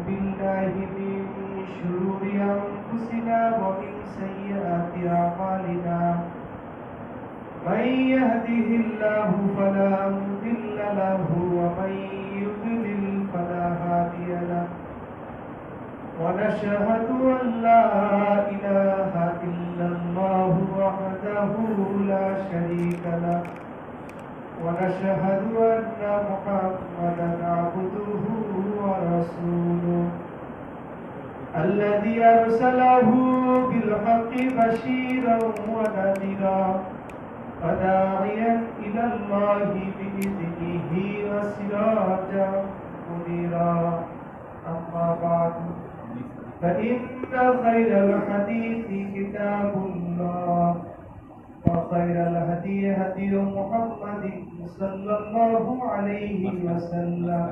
بالله من شرور أنفسنا ومن سيئات أعمالنا من يهده الله فلا مضل له ومن يضلل فلا هادي له ونشهد أن لا إله إلا الله وحده لا شريك له ونشهد أن محمدا عبده ورسوله الذي أرسله بالحق بشيرا ونذيرا وداعيا إلى الله بإذنه وسراجا منيرا أما بعد فإن خير الحديث كتاب الله وخير الهدي هدي محمد صلى الله عليه وسلم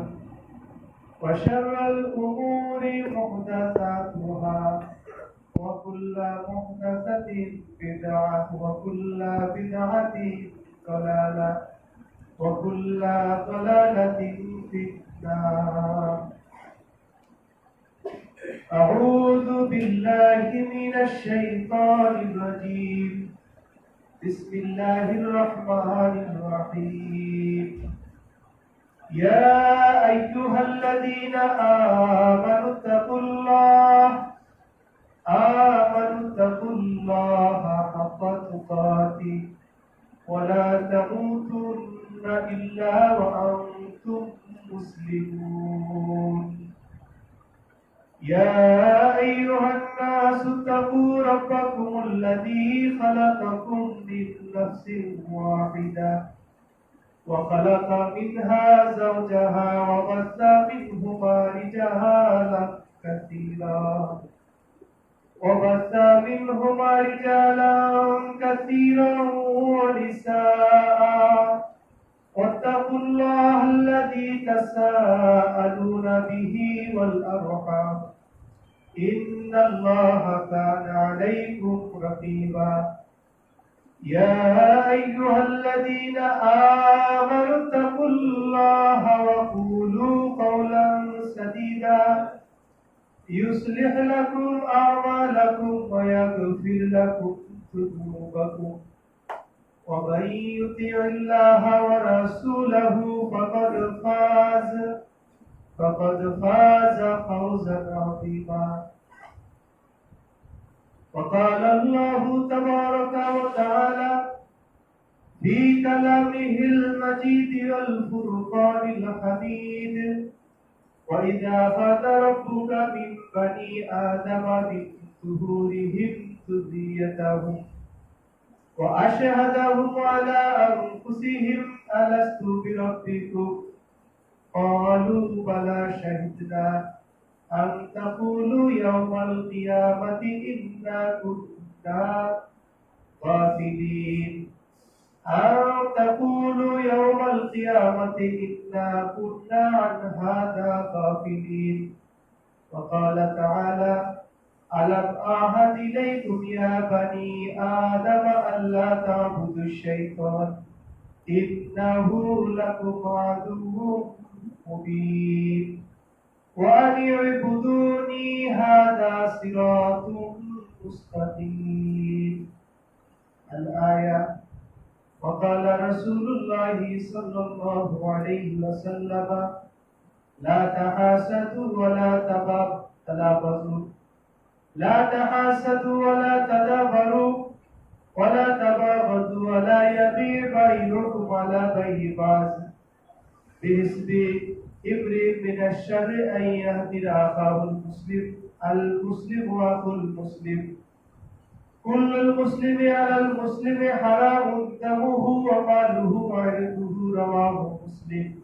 وشر الأمور محدثاتها وكل محدثة بدعة وكل بدعة ضلالة وكل ضلالة في النار. أعوذ بالله من الشيطان الرجيم. بسم الله الرحمن الرحيم. يا أيها الذين آمنوا اتقوا الله حق تقاته ولا تموتن إلا وأنتم مسلمون. يا أيها الناس اتقوا ربكم الذي خلقكم من نفس واحدة وخلق منها زوجها وبث منهما رجالا كثيرا ونساء واتقوا الله الذي تساءلون به والأرحام إن الله كان عليكم رقيبا. يا أيها الذين آمنوا اتقوا الله وقولوا قولا سديدا يصلح لكم أعمالكم ويغفر لكم ذنوبكم ومن يطع الله ورسوله فقد فاز فوزا عظيما. وقال الله تبارك وتعالى في كلامه المجيد والفرقان الحميد: وإذا أخذ ربك من بني آدم من ظهورهم ذريتهم وأشهدهم على أنفسهم ألست بربكم قالوا بلى شهدنا أن تقولوا يوم القيامة إنا كنا غافلين عن هذا غافلين. وقال تعالى: ألم أعهد إليكم يا بني آدم ألا تعبدوا الشيطان إنه لكم عدو مبين وأن اعبدوني هذا صراط مستقيم. الآية. وقال رسول الله صلى الله عليه وسلم: لا تحاسدوا ولا تباغضوا لا تحاسدوا ولا تدابروا ولا تباغضوا ولا يبيع بيعكم على بيع بعض بحسب امرئ من الشر أن يهدر أخاه المسلم أخو المسلم. كل المسلم على المسلم حرام دمه وماله وعرضه. رواه مسلم.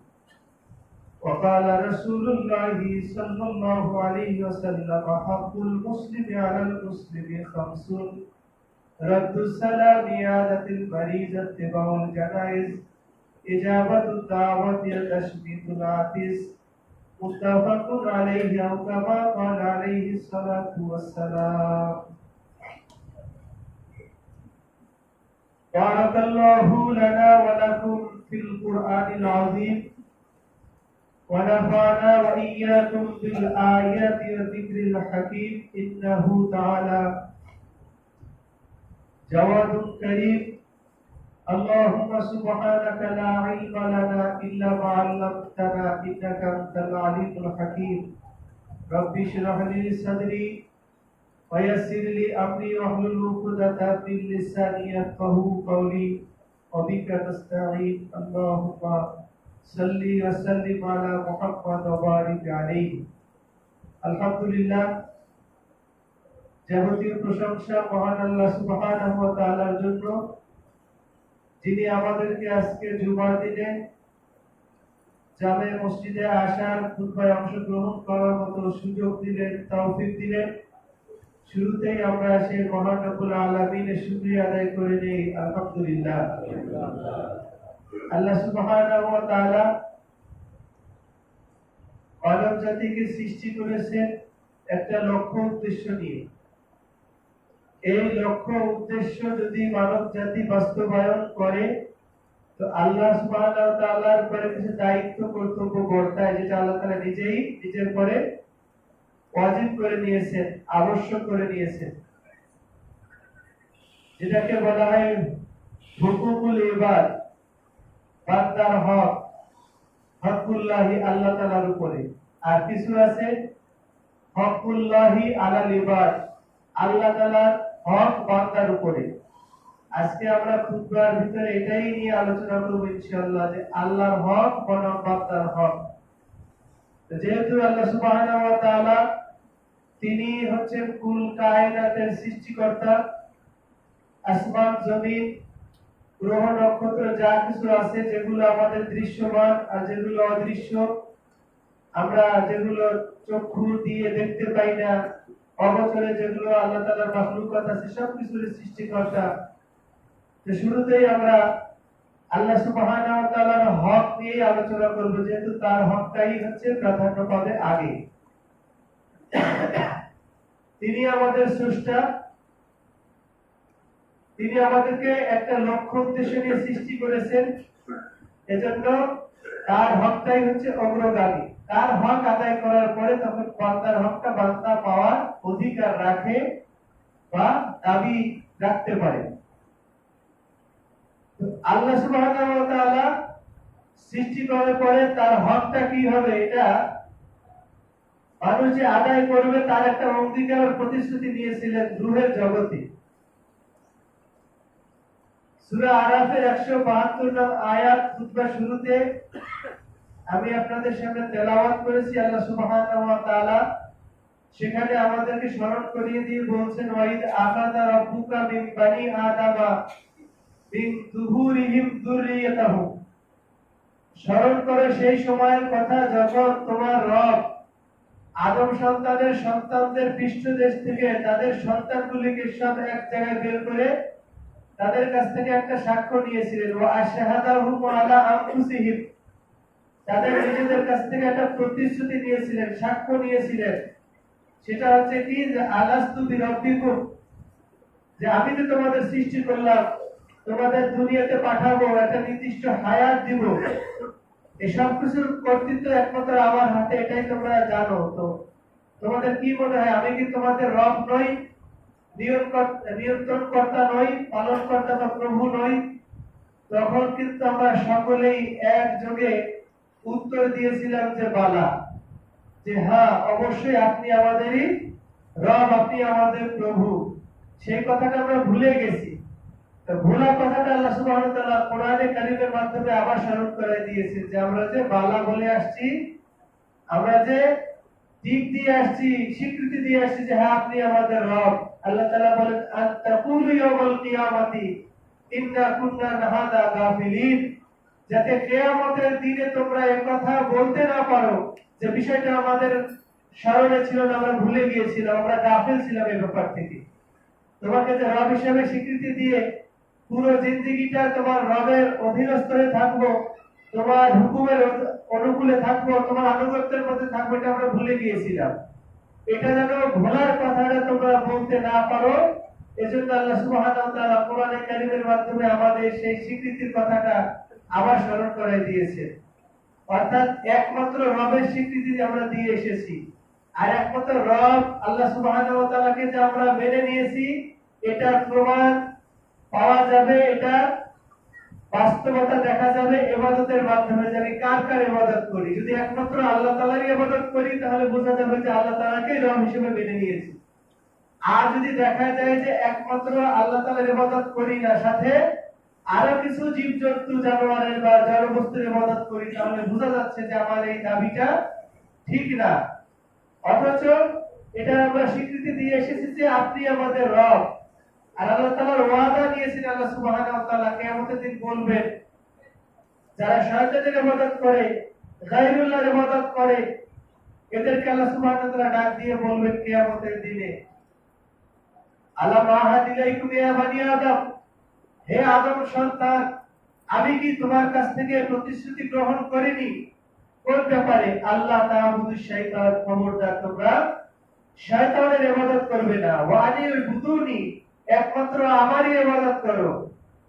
وقال رسول الله صلى الله عليه وسلم: حق المسلم على المسلم 5: رد السلام، إعادة المريض، اتباع الجنائز، إجابة الدعوة، تشميت العاطس. متفق عليه أو كما قال عليه الصلاة والسلام. بارك الله لنا ولكم في القرآن العظيم ونفعنا وإياكم بالآيات والذكر الحكيم إنه تعالى جواد كريم. اللهم سبحانك لا علم لنا إلا ما علمتنا إنك أنت العليم الحكيم. رب اشرح لي صدري ويسر لي أمري واحلل عقدة من لساني يفقهوا قولي وبك نستعين. اللهم صل وسلم على محمد وبارك عليه. আলহামদুলিল্লাহ, যাবতীয় প্রশংসা মহান আল্লাহ সুবহানাহু ওয়া তাআলার জন্য, যিনি আমাদেরকে আজকে জুমার দিনে জামে মসজিদে আসার খুতবায় অংশগ্রহণ করার মতো সুযোগ দিলেন, তৌফিক দিলেন। শুরুতেই আমরা সেই মহান রব্বুল আলামিনের শুকরিয়া আদায় করে নেই, আলহামদুলিল্লাহ। আল্লাহ সুবহানাহু ওয়া তাআলা মানব জাতিকে সৃষ্টি করেছেন একটা লক্ষ্য উদ্দেশ্য নিয়ে। এই লক্ষ্য উদ্দেশ্য যদি মানব জাতি বাস্তবায়ন করে, তো আল্লাহ সুবহানাহু ওয়া তাআলার উপরে কিছু দায়িত্ব কর্তব্য বর্তায়, যেটা আল্লাহ তাআলা নিজেই নিজের পরে ওয়াজিব করে নিয়েছেন, আবশ্যক করে নিয়েছেন, যেটাকে বলা হয় হুকুকুল ইবাদ, বান্দার হক, হকুল্লাহি আল্লাহ তাআলার উপরে। আর কিছু আছে হকুল্লাহি আলাল ইবাদ, আল্লাহ তাআলার হক বান্দার উপরে। আজকে আমরা খুতবার ভিতরে এটাই নিয়ে আলোচনা করব ইনশাআল্লাহ, যে আল্লাহর হক বনাম বান্দার হক। যেহেতু আল্লাহ সুবহানাহু ওয়া তাআলা তিনি হচ্ছেন কুল কায়নাতের সৃষ্টিকর্তা, আসমান জমিন গ্রহ নক্ষত্র যা কিছু আছে, যেগুলো আমাদের দৃশ্যমান আর যেগুলো অদৃশ্য, আমরা যেগুলো চক্ষু দিয়ে দেখতে পাই না, অগোচরে যেগুলো আল্লাহ তাআলার মাখলুকাত আছে, সবকিছুর সৃষ্টিকর্তা। তো শুরুতেই আমরা আল্লাহ সুবহানাহু ওয়া তাআলার হক নিয়ে আলোচনা করব, যেহেতু তার হকটাই হচ্ছে প্রাধান্য পাবে আগে। তিনি আমাদের স্রষ্টা, তিনি আমাদেরকে একটা লক্ষ্য উদ্দেশ্য নিয়ে সৃষ্টি করেছেন, এজন্য তার হকটাই হচ্ছে অগ্রগামী। তার হক আদায় করার পরে তখন বান্দার হকটা বান্দা পাওয়ার অধিকার রাখে বা দাবি রাখতে পারে। আল্লাহ সুবহানাহু ওয়া তাআলা সৃষ্টি করার পরে তার হকটা কি হবে, এটা মানুষ যে আদায় করবে তার একটা অঙ্গীকার প্রতিশ্রুতি নিয়েছিলেন রূহের জগতে। সূরা আরাফের 172 নং আয়াত খুতবা শুরুতে আমি আপনাদের সামনে তেলাওয়াত করেছি। আল্লাহ সুবহানাহু ওয়া তাআলা সেখানে আমাদেরকে স্মরণ করিয়ে দিয়ে বলছেন, ওয়াইদ আখাযা রাব্বুকা মিন বানি আদামা মিন যুহুরিহিম যুররিয়াতাহুম। স্মরণ করে সেই সময়ের কথা যখন তোমার রব আদম সন্তানের সন্তানদের পৃষ্ঠদেশ থেকে তাদের সন্তানগুলিকে সব এক জায়গায় বের করে তাদের কাছ থেকে একটা সাক্ষ্য নিয়েছিলেন, ওয়া আশহাদাহুম আলা আনফুসিহিম, তাদের নিজেদের কাছ থেকে একটা প্রতিশ্রুতি নিয়েছিলেন, সাক্ষ্য নিয়েছিলেন। সেটা হচ্ছে কি, যে আলাস্তু বিরাব্বিকুম, যে আমি তো তোমাদের সৃষ্টি করলাম, তোমাদের দুনিয়াতে পাঠাবো, একটা নির্দিষ্ট হায়াত দিব, এই সব কিছুর কর্তৃত্ব একমাত্র আমার হাতে, এটাই তোমরা জানো। তো তোমাদের কি মনে হয়, আমি কি তোমাদের রব নই, নিয়ন্ত্রণ কর্তা নই, পালন কর্তা বা প্রভু নই? তখন কিন্তু আমরা সকলেই একযোগে উত্তর দিয়েছিলাম যে বালা, যে হ্যাঁ অবশ্যই আপনি আমাদেরই রব, আপনি আমাদের প্রভু। সেই কথাটা আমরা ভুলে গেছি। তো ভোলা কথাটা আল্লাহ সুবহানাহু ওয়া তাআলা কোরআনে কারীমের মাধ্যমে আবার স্মরণ করাই দিয়েছেন, যে আমরা যে বালা বলে আসছি, আমরা যে দিক দিয়ে আসছি, স্বীকৃতি দিয়ে আসছি যে হ্যাঁ আপনি আমাদের রব। আল্লাহ তাআলা বলেন, আনতাকুলু ইয়াওমাল কিয়ামাতি ইন্না কুননা হাদা গাফিলিন, যাতে কিয়ামতের দিনে তোমরা এই কথা বলতে না পারো যে বিষয়টা আমাদের স্মরণে ছিল না, আমরা ভুলে গিয়েছিলাম, আমরা গাফিল ছিলাম এই ব্যাপার থেকে। তোমাকে যে রব হিসেবে স্বীকৃতি দিয়ে পুরো জিন্দেগিটা তোমার রবের অধীনস্থ হয়ে থাকবো, তোমার হুকুমের অনুকূলে থাকবো, তোমার আনুগত্যের মধ্যে থাকবো, এটা আমরা ভুলে গিয়েছিলাম। এটা যেন ভোলার কথাটা তোমরা বলতে না পারো, এজন্য আল্লাহ সুবহানাহু ওয়া তাআলা কোরআনে কারীমের মাধ্যমে আমাদের সেই স্বীকৃতির কথাটা আবার স্মরণ করাই দিয়েছে। অর্থাৎ একমাত্র রবের স্বীকৃতি আমরা দিয়ে এসেছি। আর একমাত্র রব আল্লাহ সুবহানাহু ওয়া তাআলাকে যে আমরা মেনে নিয়েছি, এটার প্রমাণ পাওয়া যাবে, এটা বাস্তবতা দেখা যাবে ইবাদতের মাধ্যমে। যে আমি কার কার ইবাদত করি, যদি একমাত্র আল্লাহ তাআলারই ইবাদত করি তাহলে বোঝা যাবে যে আল্লাহ তাআলাকেই রব হিসেবে মেনে নিয়েছি। আর যদি দেখা যায় যে একমাত্র আল্লাহ তাআলার ইবাদত করি না, সাথে আরো কিছু জীবজন্তু জানোয়ারের বা জড় বস্তুর ইবাদত করি, তাহলে বোঝা যাচ্ছে যে আমার এই দাবিটা ঠিক না। অথচ এটা আমরা স্বীকৃতি দিয়ে এসেছি যে আপনি আমাদের রব। আর আল্লাহ তাআলার ওয়াদা নিয়েছেন, আল্লাহ সুবহানাহু ওয়া তাআলা কিয়ামতের দিন বলবেন, যারা শয়তানের ইবাদত করে, গায়রুল্লাহর ইবাদত করে, এদেরকে আল্লাহ সুবহানাহু ওয়া তাআলা ডাক দিয়ে বলবেন কিয়ামতের দিনে, আলাম আহাদ ইলাইকুম ইয়া বানি আদম, হে আদম সন্তান, আমি কি তোমার কাছ থেকে প্রতিশ্রুতি গ্রহণ করিনি কোন ব্যাপারে? আল্লাহ তাআবুদু শাইতান, খবরদার তোমরা শয়তানের ইবাদত করবে না। ওয়া আনিল বুদুনি, একমাত্র আমারই ইবাদত করো।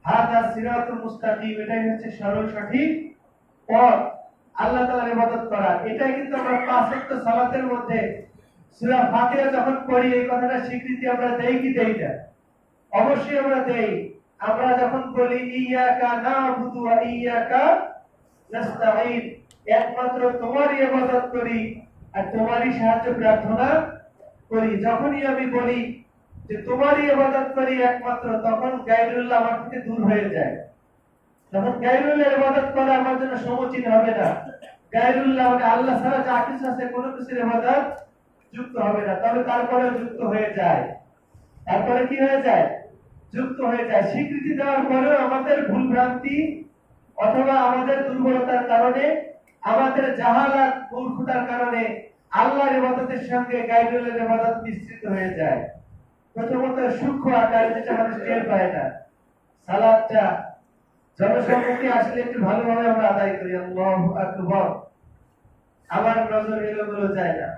হাদা সিরাতুল মুস্তাকিম, এটাই হচ্ছে সরল সঠিক পথ আল্লাহ তাআলার ইবাদত করা। এটাই কিন্তু আমরা পাঁচ ওয়াক্ত সালাতের মধ্যে সূরা ফাতিহা যখন পড়ি, এই কথাটা স্বীকৃতি আমরা দেই কি দেই না? অবশ্যই আমরা দেই। আমরা যখন বলি ইয়াকা নাবুদু ওয়া ইয়াকা নাস্তাঈন, একমাত্র তোমারই ইবাদত করি আর তোমারই সাহায্য প্রার্থনা করি। যখনই আমি বলি যে তোমারই ইবাদত করি একমাত্র, তখন গায়রুল্লাহ আমার থেকে দূর হয়ে যায়। তখন গায়রুল্লাহর ইবাদত করা আমার জন্য সমীচীন হবে না। গায়রুল্লাহ মানে আল্লাহ ছাড়া যা কিছু আছে কোনো কিছুর ইবাদত যুক্ত হবে না। তবে তারপরে যুক্ত হয়ে যায়। তারপরে কি হয়ে যায়? যুক্ত হয়ে যায়। স্বীকৃতি দেওয়ার পরেও আমাদের ভুল ভ্রান্তি অথবা আমাদের দুর্বলতার কারণে, আমাদের জাহালাত মূর্খতার কারণে আল্লাহর ইবাদতের সঙ্গে গায়রুল্লাহর ইবাদত মিশ্রিত হয়ে যায়। প্রথমত সূক্ষ্ম আকারে, যেটা মানুষ টের পায় না। সালাতটা জনসম্মুখে আসলে একটু ভালোভাবে আমরা আদায় করি, আল্লাহু আকবার, আমার নজর এলোমেলো যায় না,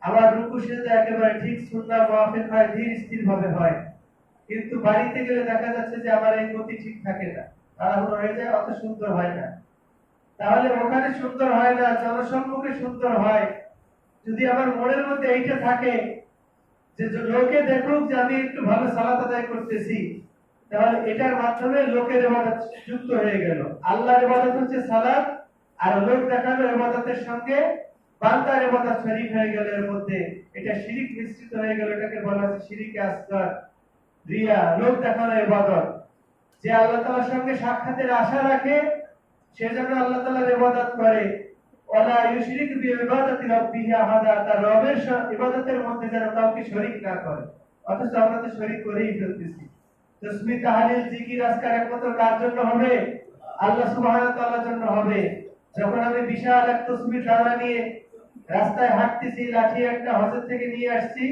আমার রুকু সিজদা একেবারে ঠিক সুন্নাহ মুআফিক হয়, ধীর স্থির ভাবে হয়। কিন্তু বাড়িতে গেলে দেখা যাচ্ছে যে আমার এই গতি ঠিক থাকে না, তাড়াহুড়ো হয়ে যায়, অত সুন্দর হয় না। তাহলে ওখানে সুন্দর হয় না, জনসম্মুখে সুন্দর হয় যদি আমার মনের মধ্যে এইটা থাকে যে লোকে দেখুক যে আমি একটু ভালো সালাত আদায় করতেছি, তাহলে এটার মাধ্যমে লোকের ইবাদত যুক্ত হয়ে গেল। আল্লাহর ইবাদত হচ্ছে সালাত, আর লোক দেখানো ইবাদতের সঙ্গে বান্দার ইবাদত শরীক হয়ে গেল, এর মধ্যে এটা শিরিক মিশ্রিত হয়ে গেল। এটাকে বলা হচ্ছে শিরিকে আসগার, রিয়া, লোক দেখানো ইবাদত। যে আল্লাহ তাআলার সঙ্গে সাক্ষাতের আশা রাখে, সে যেন আল্লাহ তাআলার ইবাদত করে। ওয়ালা ইউশরিক বিইবাদাতি রাব্বিহি আহাদা, তার রবের ইবাদতের মধ্যে যেন কাউকে শরীক না করে। অথচ আমরা তো শরীক করেই ফেলতেছি। তাসবিহ, তাহলিল, জিকির, আজকার একমাত্র কার জন্য হবে? আল্লাহ সুবহানাহু ওয়া তাআলার জন্য হবে। যখন আমি বিশাল এক তাসবিহ দাঁড়া নিয়ে রাস্তায় হাঁটতেছি, লাঠি একটা হজের থেকে নিয়ে আসছি,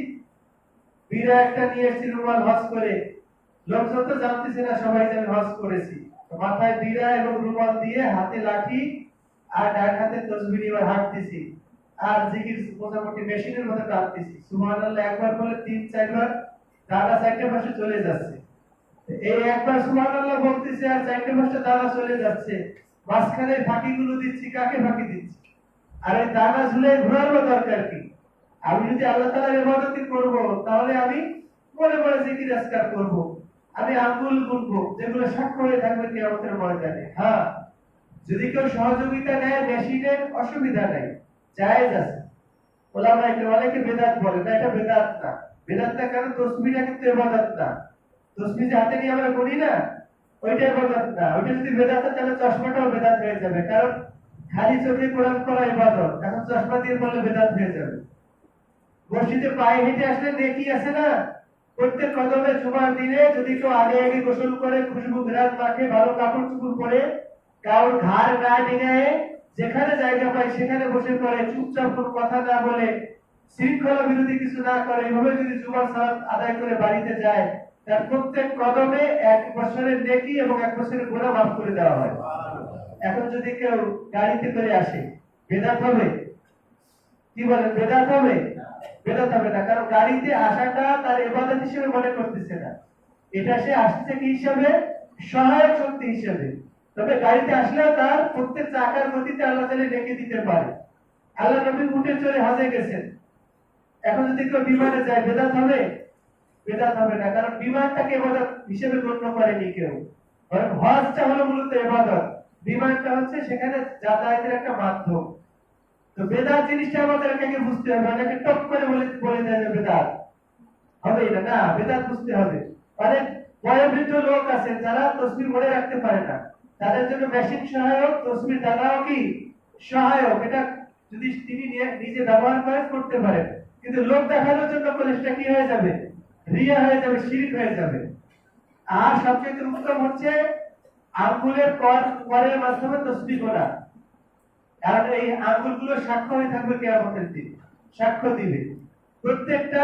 বিড়া একটা নিয়ে আসছি রুমাল হজ করে, লোকজন তো জানতেছে না সবাই যে আমি হজ করেছি। মাথায় বিড়া এবং রুমাল দিয়ে, হাতে লাঠি আর ডান হাতে তাসবিহ নিয়ে হাঁটতেছি, আর জিকির মোটামুটি মেশিনের মতো টানতেছি। সুবহানাল্লাহ একবার বলে 3-4 বার ডানা চারটে পাশে চলে যাচ্ছে। এই একবার সুবহানাল্লাহ বলতেছি আর চারটে পাশে ডানা চলে যাচ্ছে। মাঝখানে ফাঁকিগুলো দিচ্ছি, কাকে ফাঁকি দিচ্ছি? আর এই ডানা ঝুলে ঘোরানোর দরকার কি? আমি যদি আল্লাহ তাআলার ইবাদত করব, তাহলে আমি মনে মনে জিকির আজকার করব, আমি আঙ্গুল গুনবো, যেগুলো সাক্ষ্য হয়ে থাকবে কিয়ামতের ময়দানে। হ্যাঁ, যদি কেউ সহযোগিতা নেয় মেশিনের, অসুবিধা নেই, জায়েজ আছে। ওলামায়ে কেরাম অনেকে বেদাত বলে না, এটা বেদাত না। বেদাত না কারণ তাসবিহটা কিন্তু ইবাদত না। তাসবিহ যে হাতে নিয়ে আমরা করি না, ওইটা ইবাদত না। ওইটা যদি বেদাত হয় তাহলে চশমাটাও বেদাত হয়ে যাবে, কারণ খালি চোখে কোরআন পড়া ইবাদত, এখন চশমা দিয়ে পড়লে বেদাত হয়ে যাবে। মসজিদে পায়ে হেঁটে আসলে নেকি আছে না? প্রত্যেক কদমে জুমার দিনে যদি কেউ আগে আগে গোসল করে, খুশবু ঘ্রাণ মাখে, ভালো কাপড় চোপড় পরে, কারোর ঘাড় না ডিঙায়ে যেখানে জায়গা পায় সেখানে বসে করে, চুপচাপ কোনো কথা না বলে, শৃঙ্খলা বিরোধী কিছু না করে, এভাবে যদি জুমার সালাত আদায় করে বাড়িতে যায়, তার প্রত্যেক কদমে 1 বছরের নেকি এবং 1 বছরের গুনাহ মাফ করে দেওয়া হয়। এখন যদি কেউ গাড়িতে করে আসে, বেদাত হবে? কি বলেন, বেদাত হবে? বেদাত হবে না, কারণ গাড়িতে আসাটা তার ইবাদত হিসেবে মনে করতেছে না। এটা সে আসছে কি হিসাবে? সহায়ক শক্তি হিসেবে। তবে গাড়িতে আসলেও তার প্রত্যেক চাকার গতিতে আল্লাহ তাআলা রেখে দিতে পারে। আল্লাহ নবী উঠে চড়ে হজে গেছেন, এখন যদি কেউ বিমানে যায় বেদাত হবে? বেদাত হবে না, কারণ বিমানটাকে ইবাদত হিসেবে গণ্য করেনি কেউ। কারণ হজটা হলো মূলত ইবাদত, বিমানটা হচ্ছে সেখানে যাতায়াতের একটা মাধ্যম। তো বেদাত জিনিসটা আমাদের এটাকে বুঝতে হবে। অনেকে টপ করে বলে দেয় যে বেদাত হবে না, না বেদাত বুঝতে হবে। অনেক বয়োবৃদ্ধ লোক আছে যারা তসবিহ মনে রাখতে পারে না, তাদের জন্য মেশিন সহায়ক, তসবিহ দাদাও কি সহায়ক। এটা যদি তিনি নিজে ব্যবহার করে করতে পারেন, কিন্তু লোক দেখানোর জন্য করলে সেটা কি হয়ে যাবে? রিয়া হয়ে যাবে, শিরক হয়ে যাবে। আর সবচেয়ে উত্তম হচ্ছে আঙ্গুলের করের মাধ্যমে তসবিহ করা, কারণ এই আঙ্গুলগুলো সাক্ষ্য হয়ে থাকবে কিয়ামতের দিন, সাক্ষ্য দিবে। প্রত্যেকটা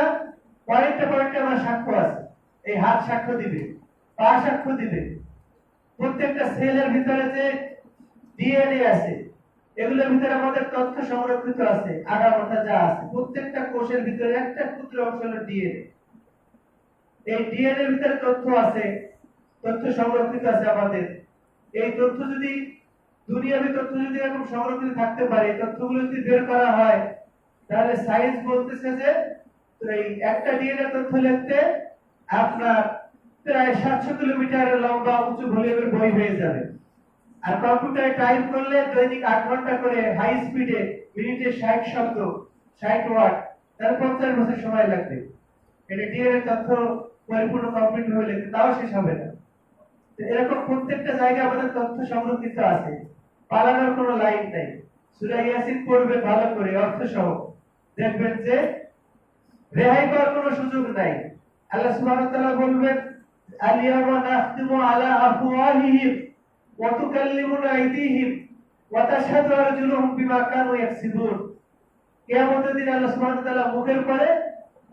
পয়েন্টে আমার সাক্ষ্য আছে। এই হাত সাক্ষ্য দিবে, পা সাক্ষ্য দিবে, প্রত্যেকটা সেলের ভিতরে যে ডিএনএ আছে এগুলোর ভিতরে আমাদের তথ্য সংরক্ষিত আছে, আগামাথা যা আছে প্রত্যেকটা কোষের ভিতরে একটা ক্ষুদ্র অংশ হলো ডিএনএ। এই ডিএনএ ভিতরে তথ্য আছে, তথ্য সংরক্ষিত আছে আমাদের। এই তথ্য যদি দুনিয়াবি তথ্য যদি এরকম সংরক্ষিত থাকতে পারে, এই তথ্যগুলো যদি বের করা হয়, তাহলে সায়েন্স বলতেছে যে এই একটা ডিএনএ তথ্য লিখতে আপনার প্রায় 700 কিলোমিটার লম্বা উঁচু ভলিউমের বই হয়ে যাবে। আর কম্পিউটারে টাইপ করলে দৈনিক 8 ঘন্টা করে হাই স্পিডে মিনিটে 60 শব্দ 60 ওয়ার্ড, তার 50 বছর সময় লাগবে। এটা ডিএনএ তথ্য পরিপূর্ণ কমপ্লিট হয়ে লিখতে, তাও শেষ হবে না। এরকম প্রত্যেকটা জায়গায় আমাদের তথ্য সংরক্ষিত আছে, পালানোর কোনো লাইন নাই। সূরা ইয়াসিন পড়বে ভালো করে অর্থ সহ, দেখবেন যে রেহাই পাওয়ার কোনো সুযোগ নাই। আল্লাহ সুবহানাহু ওয়া তাআলা বলবেন আল-ইয়াওমা নাখতিমু আলা আফওয়াহিহিম ওয়া তুকাল্লিমুনা আইদিহিম ওয়া তাশহাদু আরজুলুহুম বিমা কানু ইয়াকসিবুন। কিয়ামতের দিন আল্লাহ সুবহানাহু ওয়া তাআলা মুখের পরে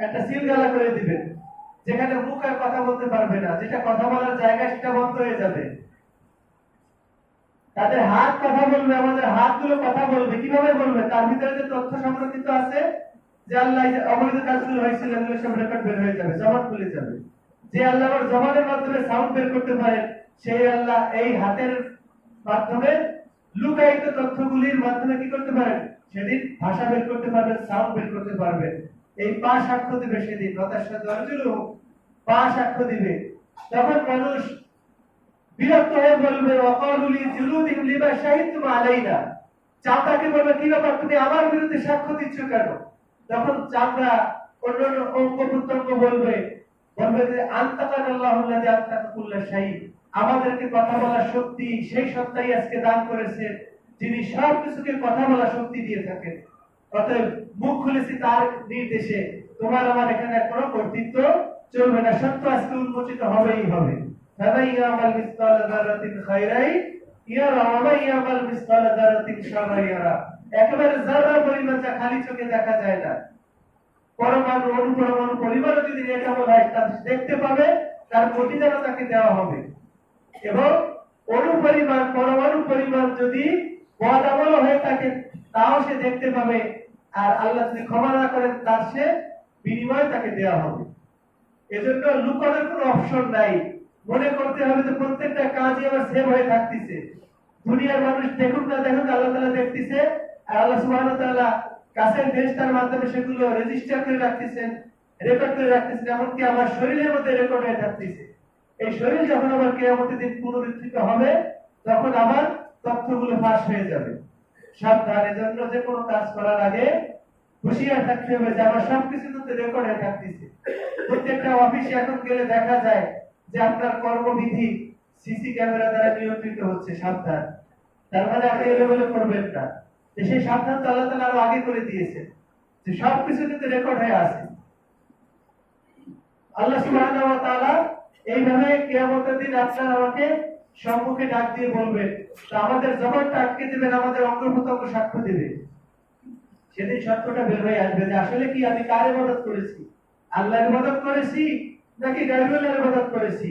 একটা সিলগালা করে দিবেন, যেখানে মুখ আর কথা বলতে পারবে না, যেটা কথা বলার জায়গা সেটা বন্ধ হয়ে যাবে। তাদের হাত কথা বলবে, আমাদের হাতগুলো কথা বলবে। কিভাবে বলবে? তার ভিতরে যে তথ্য সংরক্ষিত আছে, যে আল্লাহ অবৈধ কাজগুলো হয়েছিল এগুলো সব রেকর্ড বের হয়ে যাবে, জবান খুলে যাবে। যে আল্লাহ আবার জবানের মাধ্যমে সাউন্ড বের করতে পারেন, সেই আল্লাহ এই হাতের মাধ্যমে লুকায়িত তথ্যগুলির মাধ্যমে কি করতে পারেন? সেদিন ভাষা বের করতে পারবেন, সাউন্ড বের করতে পারবেন। এই পা সাক্ষ্য দিবে সেদিন, পা সাক্ষ্য দিবে। তখন মানুষ বিরক্ত হয়ে বলবে ওয়াকালুলি জুলুদিহিম লিমা শাহিদতুম আলাইনা। চামড়াকে বলবে কি ব্যাপার, তুমি আমার বিরুদ্ধে সাক্ষ্য দিচ্ছ কেন? তখন চামড়া অন্যান্য অঙ্গ প্রত্যঙ্গ বলবে যে আনতাকানাল্লাহুল্লাযী আনতাকা কুল্লা শাই। আমাদেরকে কথা বলার শক্তি সেই সত্তাই আজকে দান করেছেন, যিনি সব কিছুকে কথা বলার শক্তি দিয়ে থাকেন। অতএব মুখ খুলেছি তার নির্দেশে, তোমার আমার এখানে কোনো কর্তৃত্ব চলবে না। সত্য আজকে উন্মোচিত হবেই হবে। ফামান ইয়ামাল মিসকালা যারাতিন খায়রাই ইয়ারা ওয়া মান ইয়ামাল মিসকালা যারাতিন শাররাই ইয়ারা। একেবারে যারা পরিমাণ যা খালি চোখে দেখা যায় না, পরমাণু অনুপরমাণু পরিমাণও যদি নেকামল হয় তা দেখতে পাবে, তার প্রতিদানও তাকে দেওয়া হবে। এবং অনুপরিমাণ পরমাণু পরিমাণ যদি বদ আমল হয়ে থাকে তাও সে দেখতে পাবে। আর আল্লাহ যদি ক্ষমা না করেন তার সে বিনিময় তাকে দেওয়া হবে। এজন্য লুকানোর কোনো অপশন নাই। মনে করতে হবে যে প্রত্যেকটা কাজই আমার সেভ হয়ে থাকতেছে, দুনিয়ার মানুষ দেখুক না দেখুক আল্লাহ তাআলা দেখতেছে। আর আল্লাহ সুবহানাহু ওয়া তাআলা কাছের দেশটার মাধ্যমে সেগুলো রেজিস্টার করে রাখতেছেন, রেকর্ড করে রাখতেছেন, এমনকি আমার শরীরের মধ্যে রেকর্ড হয়ে থাকতেছে। এই শরীর যখন আবার কিয়ামতের দিন পুনরুত্থিত হবে, তখন আবার তথ্যগুলো ফাঁস হয়ে যাবে। সাবধান, এজন্য যে কোনো কাজ করার আগে হুঁশিয়ার থাকতে হবে যে আমার সবকিছু তো রেকর্ড হয়ে থাকতেছে। প্রত্যেকটা অফিসে এখন গেলে দেখা যায় যে আপনার কর্মবিধি সিসি ক্যামেরা দ্বারা নিয়ন্ত্রিত হচ্ছে। সাবধান, তার মানে আপনি এলোমেলো করবেন না। সেই সাবধান তো আল্লাহ তাআলা আরো আগে করে দিয়েছেন যে সবকিছু কিন্তু রেকর্ড হয়ে আছে। আল্লাহ সুবহানাহু ওয়া তাআলা এইভাবে কিয়ামতের দিন আপনার আমাকে সম্মুখে ডাক দিয়ে বলবেন, তো আমাদের জবানটা আটকে দিবেন, আমাদের অঙ্গ প্রত্যঙ্গ সাক্ষ্য দিবে। সেদিন সত্যটা বের হয়ে আসবে যে আসলে কি আমি কার ইবাদত করেছি, আল্লাহর ইবাদত করেছি নাকি গায়রুল্লাহর ইবাদত করেছি,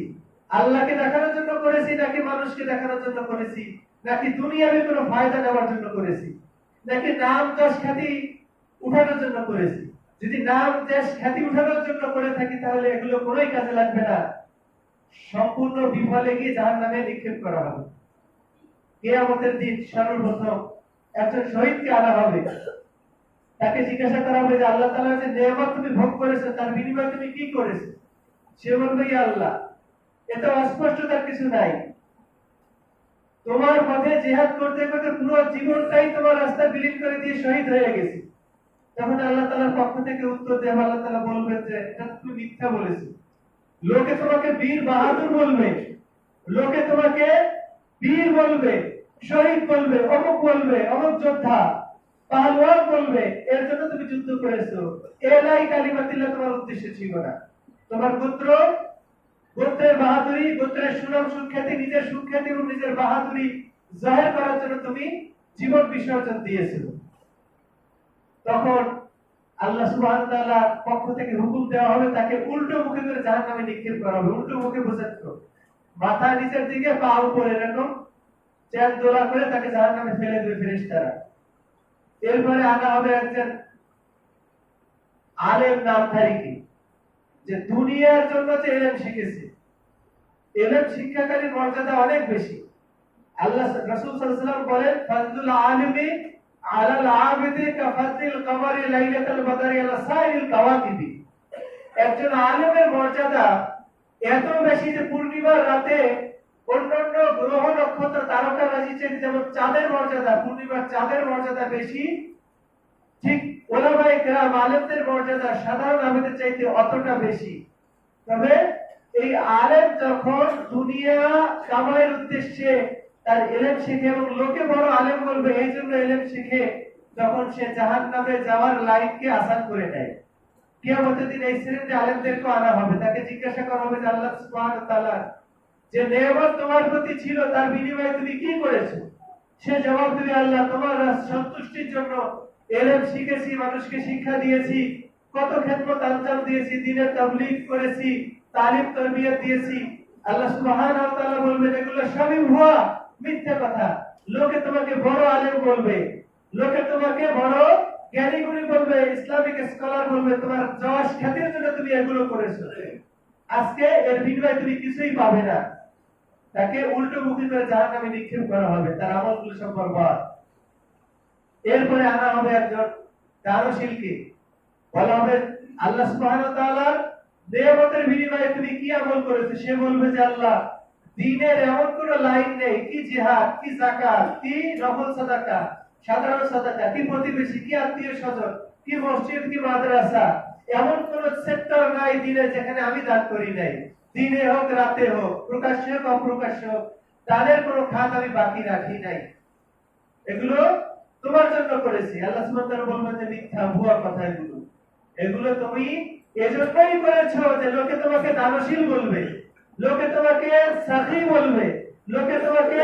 আল্লাহকে দেখানোর জন্য করেছি নাকি মানুষকে দেখানোর জন্য করেছি, নাকি দুনিয়াবি কোনো ফায়দা নেওয়ার জন্য করেছি, নাকি নাম যশ খ্যাতি উঠানোর জন্য করেছি। যদি নাম যশ খ্যাতি উঠানোর জন্য করে থাকি তাহলে এগুলো কোনোই কাজে লাগবে না, সম্পূর্ণ বিফলে গিয়ে জাহান্নামে নিক্ষেপ করা হবে। কিয়ামতের দিন সর্বপ্রথম একজন শহীদকে আনা হবে। তাকে জিজ্ঞাসা করা হবে যে আল্লাহ তাআলা যে নেয়ামত তুমি ভোগ করেছো তার বিনিময়ে তুমি কি করেছো? সে বলবে ইয়া আল্লাহ, এত অস্পষ্টতার কিছু নাই। তোমার পথে জিহাদ করতে করতে পুরো জীবনটাই তোমার রাস্তা বিলীন করে দিয়ে শহীদ হয়ে গেছে। তখন আল্লাহ তাআলার পক্ষ থেকে উত্তর দেবে, আল্লাহ তাআলা বলবেন যে এটা তুমি মিথ্যা বলেছো। লোকে তোমাকে বীর বাহাদুর বলবে, লোকে তোমাকে বীর বলবে, শহীদ বলবে, অমুক যোদ্ধা, পাহলওয়ান বলবে, এর জন্য তুমি যুদ্ধ করেছো। এলাই কালিমাতিল্লাহ তোমার উদ্দেশ্য ছিল না। তোমার গোত্রের বাহাদুরি, গোত্রের সুনাম সুখ্যাতি, নিজের সুখ্যাতি এবং নিজের বাহাদুরি জাহের করার জন্য তুমি জীবন বিসর্জন দিয়েছিল। তখন আল্লাহ সুবহানাহু ওয়া তাআলার পক্ষ থেকে হুকুম দেওয়া হবে, তাকে উল্টো মুখে করে জাহান্নামে নিক্ষেপ করা হবে। উল্টো মুখে বোঝাচ্ছ, মাথা নিচের দিকে, পা উপরে, এরকম চেয়ার দোলা করে তাকে জাহান্নামে ফেলে দেবে ফেরেশতারা। এরপরে আনা হবে একজন আলেম নামধারীকে, যে দুনিয়ার জন্য যে ইলম শিখেছে। ইলম শিক্ষাকারীর মর্যাদা অনেক বেশি। আল্লাহ রাসূল সাল্লাল্লাহু আলাইহি ওয়াসাল্লাম বলেন, ফাজলুল আলিমি আলাল আবিদি কাফাতিল কমারি লাইলাতুল বদরি আলা সাইরিল কাওয়াকিবি। একজন আলেমের মর্যাদা এত বেশি যে পূর্ণিমার রাতে অন্যান্য গ্রহ নক্ষত্র তারকা রাশি যেমন চাঁদের মর্যাদা, পূর্ণিমার চাঁদের মর্যাদা বেশি, ঠিক ওলামায়ে কেরাম আলেমদের মর্যাদা সাধারণ আলেমদের চাইতে অতটা বেশি। তবে এই আলেম যখন দুনিয়া কামাইয়ের উদ্দেশ্যে তার ইলম শিখে এবং লোকে বড় আলেম বলবে এই জন্য ইলম শিখে, যখন সে জাহান্নামে যাওয়ার লাইনকে আসান করে নেয়। কিয়ামতের দিন এই শ্রেণীর আলেমদেরকে আনা হবে, তাকে জিজ্ঞাসা করা হবে যে আল্লাহ সুবহানাহু ওয়া তাআলা যে নেয়ামত তোমার প্রতি ছিল তার বিনিময়ে তুমি কি করেছো? সে জবাব দিবে, আল্লাহ তোমার সন্তুষ্টির জন্য ইলম শিখেছি, মানুষকে শিক্ষা দিয়েছি, কত খেদমত আঞ্জাম দিয়েছি, দ্বীনের তাবলীগ করেছি, তালিম তারবিয়ত দিয়েছি। আল্লাহ সুবহানাহু ওয়া তাআলা বলবেন এগুলো সবই ভুয়া, মিথ্যা কথা। লোকে তোমাকে বড় আলেম বলবে, লোকে তোমাকে বড় জ্ঞানী গুণী বলবে, ইসলামিক স্কলার বলবে, তোমার যশ খ্যাতির জন্য তুমি এগুলো করেছো। আজকে এর বিনিময়ে তুমি কিছুই পাবে না। তাকে উল্টো মুখী করে জাহান্নামে নিক্ষেপ করা হবে, তার আমলগুলো সব বরবাদ। এরপরে আনা হবে একজন দানশীলকে, বলা হবে আল্লাহ সুবহানাহু ওয়া তাআলার নেয়ামতের বিনিময়ে তুমি কি আমল করেছো? সে বলবে যে আল্লাহ, দ্বীনের এমন কোন লাইন নেই, কি জিহাদ, কি যাকাত, কি নফল সাদাকা, সাধারণ সাদাকা, কি প্রতিবেশী, কি আত্মীয় স্বজন, কি মসজিদ, কি মাদ্রাসা, এমন কোন সেক্টর নাই দ্বীনে যেখানে আমি দান করি নাই। দিনে হোক রাতে হোক, প্রকাশ্যে হোক অপ্রকাশ্যে হোক, দানের কোনো খাত আমি বাকি রাখি নাই। এগুলো তোমার জন্য করেছি। আল্লাহ সুবহানাহু ওয়া তাআলা বলবেন যে মিথ্যা, ভুয়া কথা এগুলো। এগুলো তুমি এজন্যই করেছো যে লোকে তোমাকে দানশীল বলবে, লোকে তোমাকে সাখী বলবে, লোকে তোমাকে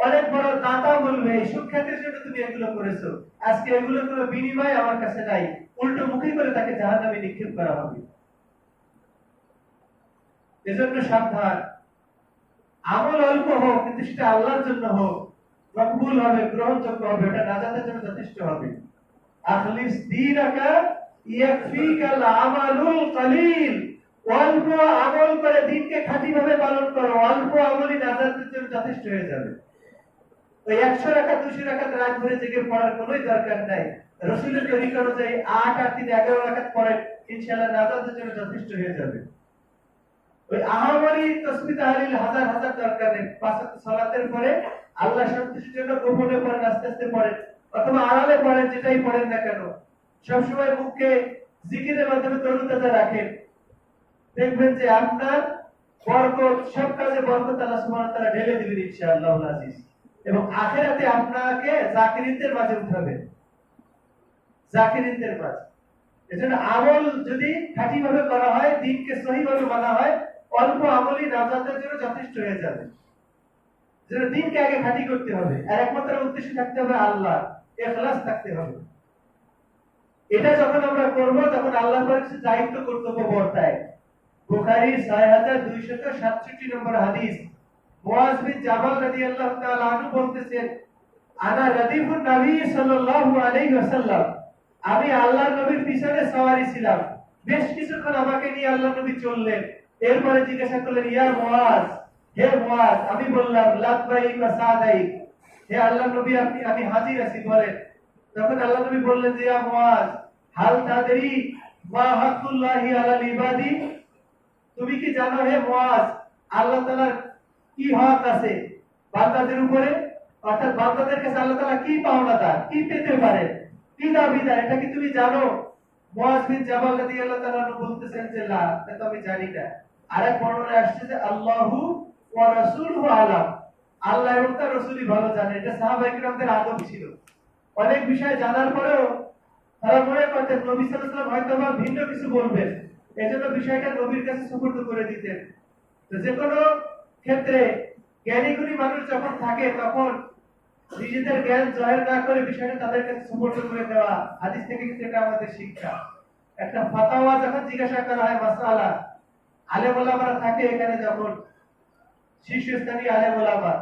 অনেক বড় দাতা বলবে। এই সুখ্যাতির জন্য তুমি এগুলো করেছো। আজকে এগুলোর কোনো বিনিময় আমার কাছে নাই। উল্টো মুখী করে তাকে জাহান্নামে নিক্ষেপ করা হবে। এজন্য সাবধান। আমল অল্প হোক, কিন্তু সেটা আল্লাহর জন্য হোক, মকবুল হবে, গ্রহণযোগ্য হবে, এটা নাজাতের জন্য যথেষ্ট হবে। আখলিস দীনাকা ইয়াকফিকাল আমালুল কলিল। অল্প আমল করে দিনকে খাঁটিভাবে পালন করো, অল্প আমলই নাজাতের জন্য যথেষ্ট হয়ে যাবে। ওই 100 রাকাত 200 রাকাত রাত ভরে জেগে পড়ার কোনো দরকার নাই। রাসূলের তরিকা অনুযায়ী 8 আর 3 11 রাকাত পড়েন, ইনশাআল্লাহ নাজাতের জন্য যথেষ্ট হয়ে যাবে। ওই আহামরি তাসবিহ তাহলিল হাজার হাজার দরকার নেই। 5 ওয়াক্ত সালাতের পরে আল্লাহ সন্তুষ্টির জন্য গোপনে পড়েন, আস্তে আস্তে পড়েন, অথবা আড়ালে পড়েন, যেটাই পড়েন না কেন, সবসময় মুখে জিকিরের মাধ্যমে তরুতাজা রাখেন। দেখবেন যে আপনার বরকত, সব কাজে বরকত আল্লাহ সুবহানাহু ওয়া তাআলা ঢেলে দিবেন ইনশাআল্লাহুল আজিজ। এবং আখিরাতে আপনাকে জাকিরিনদের মাঝে উঠাবেন, জাকিরিনদের মাঝে। এজন্য আমল যদি খাঁটিভাবে করা হয়, দ্বীনকে সহিভাবে মানা হয়, অল্প আমলই নাজাতের জন্য যথেষ্ট হয়ে যাবে। যেন দ্বীনকে আগে খাঁটি করতে হবে, আর একমাত্র উদ্দেশ্য থাকতে হবে আল্লাহ, ইখলাস থাকতে হবে। এটা যখন আমরা করব তখন আল্লাহর কাছে দায়িত্ব কর্তব্য বর্তায়। বুখারীর 6267 নম্বর হাদিস, মুয়াজ বিন জাবাল রাদিয়াল্লাহু তাআলা আনহু বলতেছেন, আনা রাদিফুন নবী সাল্লাল্লাহু আলাইহি ওয়াসাল্লাম, আমি আল্লাহর নবীর পিছনে সওয়ারি ছিলাম। বেশ কিছুক্ষণ আমাকে নিয়ে আল্লাহর নবী চললেন। এরপরে জিজ্ঞাসা করলেন, ইয়া মুয়াজ, হে মুয়াজ। আমি বললাম, লাব্বাইক ওয়া সাদাইক, হে আল্লাহ নবী আপনি আমি হাজির আছি বলেন। তখন আল্লাহ নবী বললেন যে ইয়া মুআজ হাল তাদরি মা হাক্কুল্লাহি আলাল ইবাদি, তুমি কি জানো হে মুআজ আল্লাহ তাআলার কি হক আছে বান্দাদের উপরে? অর্থাৎ বান্দাদের কাছে আল্লাহ তাআলা কি পাওনাদার, কি পেতে পারে, কি দাবিদার, এটা কি তুমি জানো? মুআজ বিন জাবাল রাদিয়াল্লাহু তাআলা বলতেছেন যে লা, এটা আমি জানি না। আরেক বর্ণনায় আসছে যে আল্লাহু ওয়া রাসূলুহু আলাম, আল্লাহ এবং তার রাসূলই ভালো জানে। এটা সাহাবায়ে কিরামদের আদব ছিল। অনেক বিষয় জানার পরেও তারা মনে করতেন নবী সাল্লাল্লাহু আলাইহি ওয়াসাল্লাম হয়তোবা ভিন্ন কিছু বলবেন, এজন্য বিষয়টা নবীর কাছে সুপর্দ করে দিতেন। তো যে কোনো ক্ষেত্রে জ্ঞানী গুণী মানুষ যখন থাকে তখন নিজেদের জ্ঞান জাহির না করে বিষয়টা তাদের কাছে সুপর্দ করে দেওয়া, হাদিস থেকে কিন্তু এটা আমাদের শিক্ষা। একটা ফাতাওয়া যখন জিজ্ঞাসা করা হয় মাসআলা, আলেম ওলামারা থাকে এখানে, যখন শীর্ষস্থানীয় আলেম ওলামা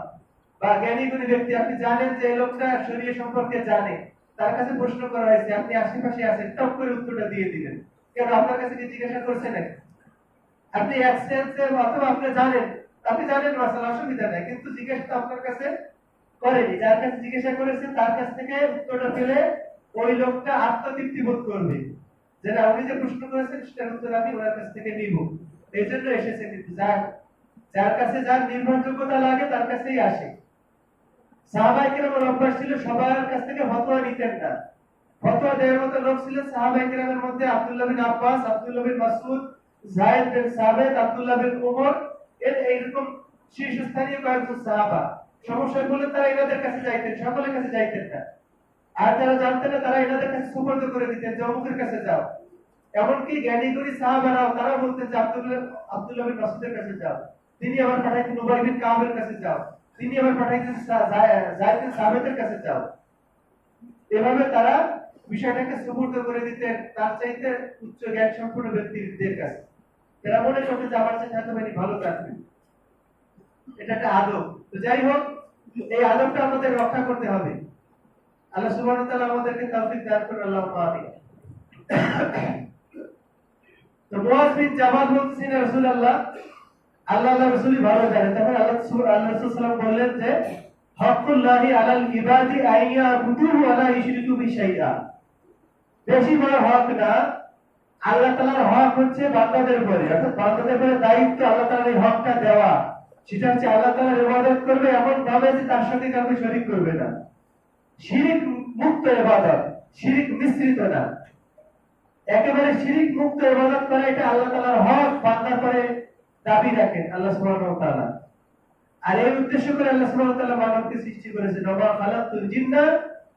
বা জ্ঞানী গুণী ব্যক্তি, আপনি জানেন যে এই লোকটা শরীয়ত সম্পর্কে জানে, তার কাছে প্রশ্ন করা হয়েছে, আপনি আশেপাশে আছেন, টপ করে উত্তরটা দিয়ে দিলেন। কেন আপনার কাছে কি জিজ্ঞাসা করছে নাকি? আপনি এক্সেন্সে অথবা আপনি জানেন মাসালা, অসুবিধা নাই, কিন্তু জিজ্ঞাসা আপনার কাছে করেনি। যার কাছে জিজ্ঞাসা করেছে তার কাছ থেকে উত্তরটা পেলে ওই লোকটা আত্মতৃপ্তি বোধ করবে, যেটা উনি যে প্রশ্ন করেছেন সেটার উত্তর আমি ওনার কাছ থেকে নিব। এই জন্য এসেছে। কিন্তু যার কাছে যার নির্ভরযোগ্যতা লাগে তার কাছেই আসে। সাহাবায়ে কেরামের অভ্যাস ছিল সবার কাছ থেকে ফতোয়া নিতেন না। ফতোয়া দেওয়ার মতো লোক ছিলেন সাহাবায়ে কেরামের মধ্যে আব্দুল্লাহ বিন আব্বাস, আব্দুল্লাহ বিন মাসউদ, যায়েদ বিন সাবিত, আব্দুল্লাহ বিন উমর, এইরকম শীর্ষস্থানীয় কয়েকজন সাহাবা। সমস্যা হলে তারা এনাদের কাছে যাইতেন, সকলের কাছে যাইতেন না। আর যারা জানতেন না তারা এনাদের কাছে সুপর্দ করে দিতেন যে অমুকের কাছে যাও। এমনকি জ্ঞানী গুণী সাহাবারাও তারা বলতেন যে আব্দুল্লাহ বিন মাসউদের কাছে যাও, তিনি আবার পাঠাইতেন উবাই বিন কাবের কাছে যাও, তিনি আবার পাঠাইতেন যায়েদ বিন সাবিতের কাছে যাও। এভাবে তারা বিষয়টাকে সুপর্দ করে দিতেন তার চাইতে উচ্চ জ্ঞান সম্পন্ন ব্যক্তিদের কাছে। এরা মনে করতে যে আমার চাইতে হয়তো ভালো থাকবে, এটা একটা আদব। তো যাই হোক, এই আদবটা আমাদের রক্ষা করতে হবে। আল্লাহ সুবহানাহু ওয়া তাআলা আমাদেরকে তৌফিক দান করুন, আল্লাহুম্মা আমিন। তো মুআজ বিন জাবাল বলছেন রাসূলুল্লাহ, আল্লাহ রাসূলই ভালো জানেন। তখন আল্লাহ রাসূল সাল্লাল্লাহু বললেন যে হকুল্লাহি আলাল ইবাদি আইয়াবুদুহু ওয়া লা ইশরিকু বিশাইআ, বেশি বড় হক না, আল্লাহ তাআলার হক হচ্ছে বান্দাদের উপরে, অর্থাৎ বান্দাদের উপরে দায়িত্ব আল্লাহ তাআলার এই হকটা দেওয়া। সেটা হচ্ছে আল্লাহ তাআলার ইবাদত করবে এমন ভাবে যে তার সাথে কাউকে শরীক করবে না, শিরিক মুক্ত ইবাদত, শিরিক মিশ্রিত না, একেবারে শিরিক মুক্ত ইবাদত করা, এটা আল্লাহ তাআলার হক বান্দার পরে দাবি রাখেন আল্লাহ সুবহানাহু ওয়া তাআলা। আর এই উদ্দেশ্য করে আল্লাহ সুবহানাহু ওয়া তাআলা মানবকে সৃষ্টি করেছেন, ওয়া খালাকতুল জিন্না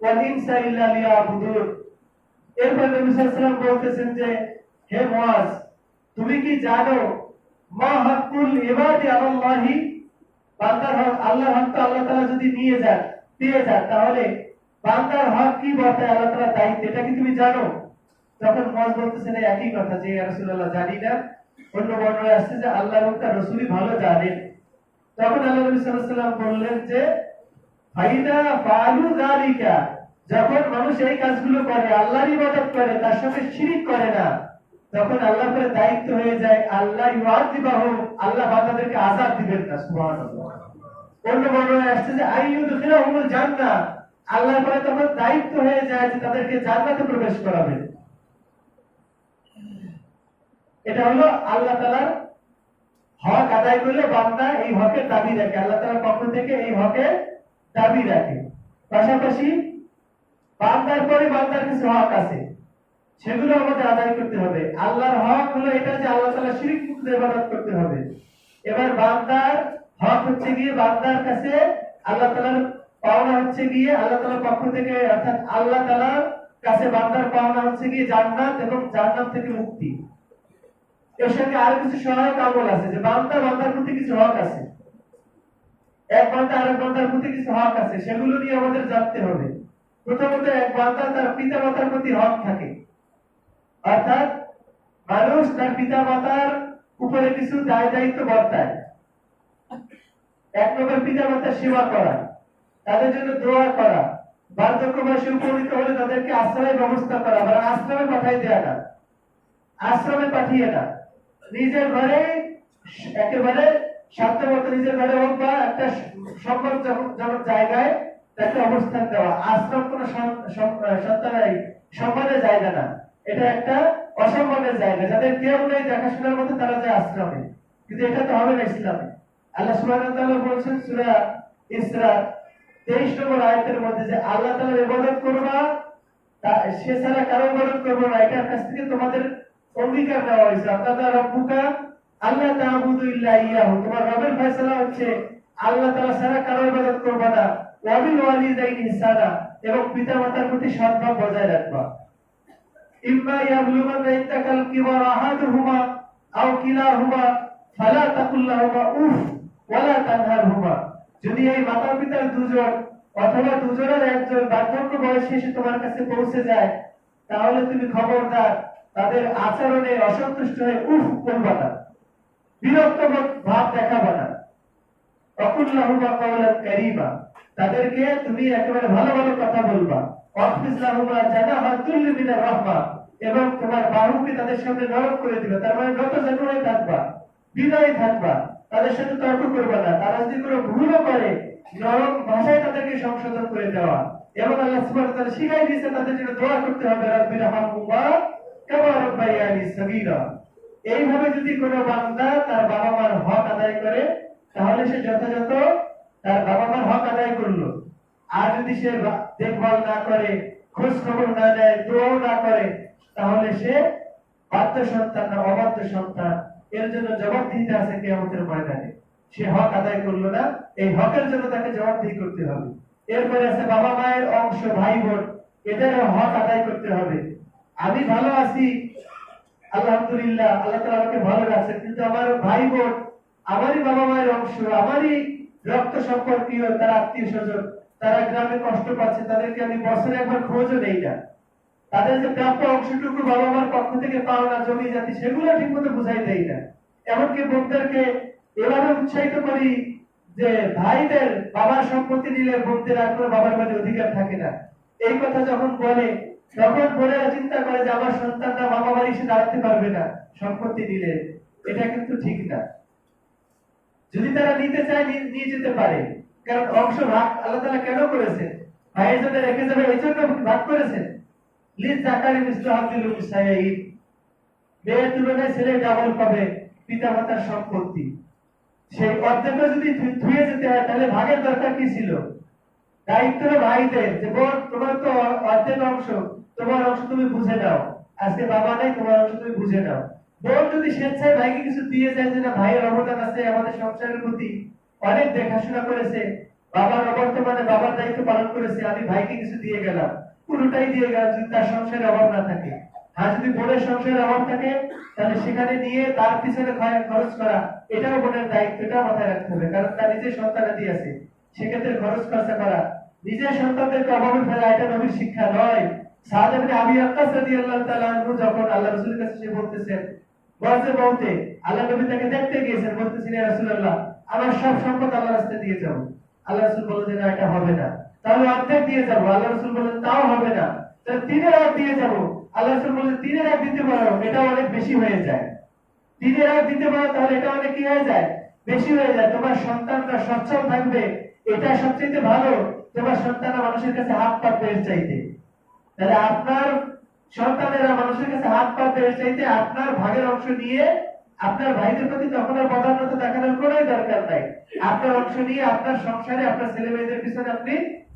ওয়াল ইনসা ইল্লা লিয়াবুদুন। এরপর নবী সাল্লাল্লাহু আলাইহি ওয়াসাল্লাম বলতেছেন যে হে মুআজ, তুমি কি জানো মা হাক্কুল ইবাদি আলাল্লাহি, বান্দার হক, আল্লাহর হক তো আল্লাহ তাআলা যদি পেয়ে যান তাহলে বান্দার হক কি বর্তায় আল্লাহ তাআলার দায়িত্ব, এটা কি তুমি জানো? তখন মুআজ বলতেছেন একই কথা যে ইয়া রাসূলুল্লাহ জানি না। অন্য বর্ণনায় আসছে যে আল্লাহ এবং তার রাসূলই ভালো জানেন। তখন আল্লাহ নবী সাল্লাল্লাহু আলাইহি ওয়াসাল্লাম বললেন যে ফাইদা ফালু যালিকা, যখন মানুষ এই কাজগুলো করে, আল্লাহর ইবাদত করে, তার সাথে শিরিক করে না, তখন আল্লাহর উপরে দায়িত্ব হয়ে যায় আল্লাহ ইউআযিবাহু, আল্লাহ বান্দাদেরকে আযাব দিবেন না। সুবহানাল্লাহ। অন্য বর্ণনায় আসছে যে আইয়ুদখিলাহুমুল জান্নাহ, আল্লাহর উপরে তখন দায়িত্ব হয়ে যায় যে তাদেরকে জান্নাতে প্রবেশ করাবেন। এটা হলো আল্লাহ তাআলার হক আদায় করলে বান্দা এই হকের দাবি রাখে, আল্লাহ তাআলার পক্ষ থেকে এই হকের দাবি রাখে। পাশাপাশি বান্দার পরে বান্দার কিছু হক আছে, সেগুলো আমাদের আদায় করতে হবে। আল্লাহর হক হলো এটা যে আল্লাহ তাআলা শিরক মুক্ত ইবাদত করতে হবে। এবার বান্দার হক হচ্ছে গিয়ে বান্দার কাছে আল্লাহ তাআলার পাওনা হচ্ছে গিয়ে আল্লাহ তাআলার পক্ষ থেকে, অর্থাৎ আল্লাহ তাআলার কাছে বান্দার পাওনা হচ্ছে গিয়ে জান্নাত এবং জাহান্নাম থেকে মুক্তি। এর সঙ্গে আরো কিছু সহায়ক আমল আছে, যে বান্দার প্রতি কিছু হক আছে, এক বান্দা আরেক বান্দার প্রতি কিছু হক আছে, সেগুলো নিয়ে আমাদের জানতে হবে। প্রথমত এক বান্দা তার পিতা মাতার প্রতি হক থাকে, অর্থাৎ মানুষ তার পিতা মাতার উপরে কিছু দায় দায়িত্ব বর্তায়। এক নম্বর পিতা মাতার সেবা করা, তাদের জন্য দোয়া করা, বার্ধক্য বয়সে উপনীত হলে তাদেরকে আশ্রয়ের ব্যবস্থা করা, বা আশ্রমে পাঠিয়ে দেওয়া না, আশ্রমে পাঠিয়ে না, নিজের ঘরে একেবারে সাধ্যমতো নিজের ঘরে হোক বা একটা সম্মানজনক জায়গায় তাকে অবস্থান দেওয়া। আশ্রম কোনো সন্তানের সম্মানের জায়গা না, এটা একটা অসম্মানের জায়গা। যাদের কেউ নেই দেখাশোনার মতো তারা যায় আশ্রমে, কিন্তু এটা তো হবে না ইসলামে। আল্লাহ সুবহানাহু ওয়া তাআলা বলেছেন সূরা ইসরা 23 নম্বর আয়াতের মধ্যে যে আল্লাহ তাআলার ইবাদত করবা, সে ছাড়া কারো ইবাদত করবে না, এটার কাছ থেকে তোমাদের অঙ্গীকার নেওয়া হয়েছে। আপনারা রব্বুকা আল্লাহ তা'বুদু ইল্লা ইয়াহু, তোমার রবের ফয়সালা হচ্ছে আল্লাহ তাআলা ছাড়া কারো ইবাদত করবে না। ওয়া বিল ওয়ালিদাইনি ইহসানা, এবং পিতামাতার প্রতি সদ্ভাব বজায় রাখবা। ইম্মা ইয়াবলুগান্না ইনদাকাল কিবারা আহাদুহুমা আও কিলাহুমা ফালা তাকুল লাহুমা উফ ওয়ালা তানহারহুমা, যদি এই মাতা-পিতার দুজন অথবা দুজনের একজন বার্ধক্য বয়সে এসে তোমার কাছে পৌঁছে যায়, তাহলে তুমি খবরদার তাদের আচরণে অসন্তুষ্ট হয়ে উফ বলবা না, বিরক্ত ভাব দেখাবা না। অকুল লাহুমা কাওলান কারীমা, তাদেরকে তুমি একেবারে ভালো ভালো কথা বলবা। ওয়াহফিজ লাহুমা জানাহা যুল্লি মিনার রাহমা, এবং তোমার বাহুকে তাদের সামনে নরম করে দিবে, তার মানে নত জানু হয়ে থাকবা, বিনয়ী থাকবা, তাদের সাথে তর্ক করবা না। তারা যদি কোনো ভুলও করে নরম ভাষায় তাদেরকে সংশোধন করে দেওয়া। এবং আল্লাহ সুবহানাহু ওয়া তাআলা শিখাই দিয়েছে তাদের জন্য দোয়া করতে হবে, রাব্বির হামহুমা কামা রাব্বায়ানি সগীরা। এইভাবে যদি কোনো বান্দা তার বাবা মার হক আদায় করে, তাহলে সে যথাযথ তার বাবা মার হক আদায় করলো। আর যদি সে দেখভাল না করে, খোঁজ খবর না নেয়, দোয়াও না করে, তাহলে সে বাধ্য সন্তান না অবাধ্য সন্তান, এর জন্য জবাবদিহিতা আছে কিয়ামতের ময়দানে। সে হক আদায় করলো না, এই হকের জন্য তাকে জবাবদিহি করতে হবে। এরপরে আছে বাবা মায়ের অংশ, ভাই বোন, এদেরও হক আদায় করতে হবে। আমি ভালো আছি আলহামদুলিল্লাহ, আল্লাহ তাআলা আমাকে ভালো রাখছেন, কিন্তু আমার ভাই বোন আমারই বাবা মায়ের অংশ, আমারই রক্ত সম্পর্কীয়, তারা আত্মীয় স্বজন, তারা গ্রামে কষ্ট পাচ্ছে, তাদেরকে আমি বছরে একবার খোঁজও নেই না। তাদের যে প্রাপ্য অংশটুকু বাবা মার পক্ষ থেকে পাওনা জমি জাতি, সেগুলো ঠিক মতো বুঝাই দেয় না। এমনকি বোনদেরকে এভাবে উৎসাহিত করি যে ভাইদের বাবার সম্পত্তি নিলে বোনদের আর কোনো বাবার বাড়ির অধিকার থাকে না। এই কথা যখন বলে, তখন বোনেরা চিন্তা করে যে আমার সন্তানরা বাবা বাড়ি এসে দাঁড়াতে পারবে না সম্পত্তি নিলে। এটা কিন্তু ঠিক না। যদি তারা নিতে চায় নিয়ে যেতে পারে, কারণ অংশ ভাগ আল্লাহ তাআলা কেন করেছেন? ভাইয়ের জন্য রেখে যাবে এই জন্য ভাগ করেছেন। লিজ জাকারি মিসলু হাযিল উনসায়াইন, মেয়ের তুলনায় ছেলে ডাবল পাবে পিতামাতার সম্পত্তি। সেই অর্ধেকটা যদি ধুয়ে যেতে হয়, তাহলে ভাগের দরকার কি ছিল? দায়িত্ব ভাইদের, যে বোন তোমার তো অর্ধেক অংশ, তোমার অংশ তুমি বুঝে নাও, আজকে বাবা নাই, তোমার অংশ তুমি বুঝে নাও। বোন যদি স্বেচ্ছায় ভাইকে কিছু দিয়ে যায়, যে না ভাইয়ের অবদান আছে আমাদের সংসারের প্রতি, অনেক দেখাশোনা করেছে, বাবার অবর্তমানে বাবার দায়িত্ব পালন করেছে, আমি ভাইকে কিছু দিয়ে গেলাম, পুরোটাই দিয়ে গেলাম, যদি তার সংসারে অভাব না থাকে। আর যদি বোনের সংসারে অভাব থাকে, তাহলে সেখানে নিয়ে তার পিছনে খরচ করা, এটাও বোনের দায়িত্ব, এটাও মাথায় রাখতে হবে, কারণ তার নিজের সন্তানাদি আছে, সেক্ষেত্রে খরচ খরচা করা, নিজের সন্তানদেরকে অভাবে ফেলা, এটা নবীর শিক্ষা নয়। সাদ ইবনে আবি ওয়াক্কাস রাদিয়াল্লাহু তাআলা আনহু যখন আল্লাহ রাসূলের কাছে এসে বলতেছেন, বলতে বলতে আল্লাহ নবী তাকে দেখতে গিয়েছেন, বলতেছেন ইয়া রাসূলুল্লাহ, আমার সব সম্পদ আল্লাহর রাস্তায় দিয়ে যাও। আল্লাহ রাসূল বললেন না, এটা হবে না, তাহলে অর্ধেক দিয়ে যাব। আল্লাহ রাসূল বললেন তাও হবে না, তাহলে 3/8 দিয়ে যাব। আল্লাহ রাসূল বললেন 3/8 দিতে পারো, এটা অনেক বেশি হয়ে যায়। 3/8 দিতে পারো, তাহলে এটা অনেক কি হয়ে যায়? বেশি হয়ে যায়। তোমার সন্তানরা সচ্ছল থাকবে, এটা সবচেয়ে ভালো। তোমার সন্তানরা মানুষের কাছে হাত পাতবে এর চাইতে। তাহলে আপনার সন্তানেরা মানুষের কাছে হাত পাতবে এর চাইতে আপনার ভাগের অংশ নিয়ে আপনার ভাইদের প্রতি তখন আর বদান্যতা দেখানোর কোনো দরকার নাই। আপনার অংশ নিয়ে আপনার সংসারে আপনার ছেলে মেয়েদের পিছনে আপনি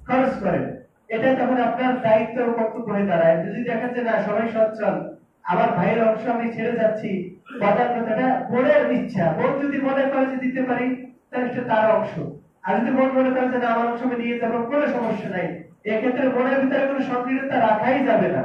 খরচ করেন, এটা তখন আপনার দায়িত্ব ও কর্তব্য হয়ে দাঁড়ায়। যদি দেখেন যে না সবাই সচ্ছল, আমার ভাইয়ের অংশ আমি ছেড়ে যাচ্ছি, বদান্যতাটা বোনের ইচ্ছা, বোন যদি মনে করে যে দিতে পারি, তাহলে সেটা তার অংশ। আর যদি বোন মনে করে যে না আমার অংশ আমি নিয়ে যাবো, কোনো সমস্যা নাই। এক্ষেত্রে বোনের ভিতরে কোনো সংকীর্ণতা রাখাই যাবে না,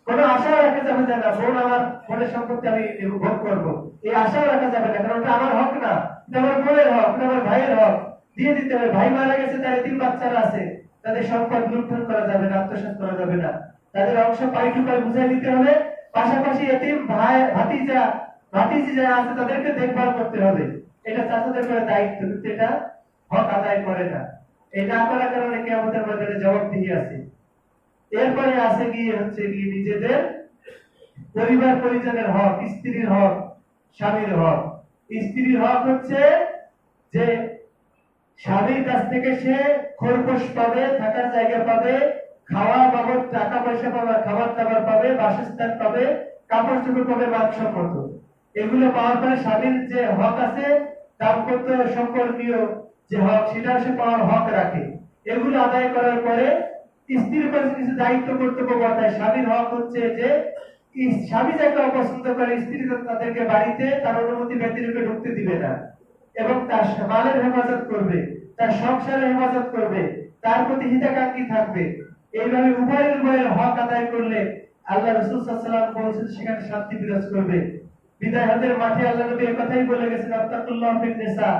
কোনো আশাও রাখা যাবে না বোন আমার বোনের সম্পত্তি আমি ভোগ করবো, এই আশাও রাখা যাবে না, কারণ ওটা আমার হক না, এটা আমার বোনের হক, এটা আমার ভাইয়ের হক, দিয়ে দিতে হবে। ভাই মারা গেছে, তার এতিম বাচ্চারা আছে, তাদের সম্পদ লুণ্ঠন করা যাবে না, আত্মসাৎ করা যাবে না, তাদের অংশ পাই টু পাই বুঝাই দিতে হবে। পাশাপাশি এতিম ভাই ভাতিজি যারা আছে তাদেরকে দেখভাল করতে হবে, এটা চাচাদের করে দায়িত্ব, কিন্তু এটা হক আদায় করে না। এই না করার কারণে কিয়ামতের ময়দানে জবাবদিহি আছে। এরপরে আছে গিয়ে নিজেদের পরিবার পরিজনের হক, স্ত্রীর হক, স্বামীর হক। স্ত্রীর হক হচ্ছে যে স্বামীর কাছ থেকে সে খরপোশ পাবে, থাকার জায়গা পাবে, খাওয়া বাবদ টাকা পয়সা পাবে, খাবার দাবার পাবে, বাসস্থান পাবে, কাপড় চোপড় পাবে, মানসম্মত। এগুলো পাওয়ার পরে স্বামীর যে হক আছে, দাম্পত্য সম্পর্কীয় যে হক, সেটা সে পাওয়ার হক রাখে। এগুলো আদায় করার পরে স্ত্রীর উপর কিছু দায়িত্ব কর্তব্য বর্তায়। স্বামীর হক হচ্ছে যে স্বামী যাকে অপছন্দ করে স্ত্রী তাদেরকে বাড়িতে তার অনুমতি ব্যতিরেকে ঢুকতে দিবে না, এবং তার মালের হেফাজত করবে, তার সংসারের হেফাজত করবে, তার প্রতি হিতাকাঙ্ক্ষী থাকবে। এইভাবে উভয়ের হক আদায় করলে আল্লাহ রাসূল সাল্লাল্লাহু আলাইহি ওয়াসাল্লাম বলেছেন সেখানে শান্তি বিরাজ করবে। বিদায় হজের মাঠে আল্লাহ নবী এই কথাই বলে গেছেন, আত্তাকুল্লাহ ফিন নিসা,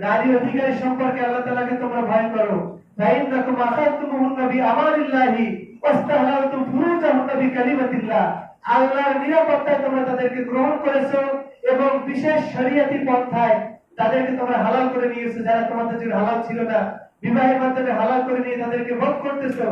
নারী অধিকারের সম্পর্কে আল্লাহ তাআলাকে তোমরা ভয় করো। ফাইন্নাকুম আখাযতুমুহুন্না বিআমারিল্লাহি ওয়াস্তাহলালতুম ফুরুজাহুন্না বিকালিমাতিল্লাহ। আল্লাহর নিরাপত্তায় তোমরা তাদেরকে গ্রহণ করেছো এবং বিশেষ শরীয়তি পন্থায় তাদেরকে তোমরা হালাল করে নিয়েছো। যারা তোমাদের জন্য হালাল ছিল না, বিবাহের মাধ্যমে হালাল করে নিয়ে তাদেরকে ভোগ করতেছো।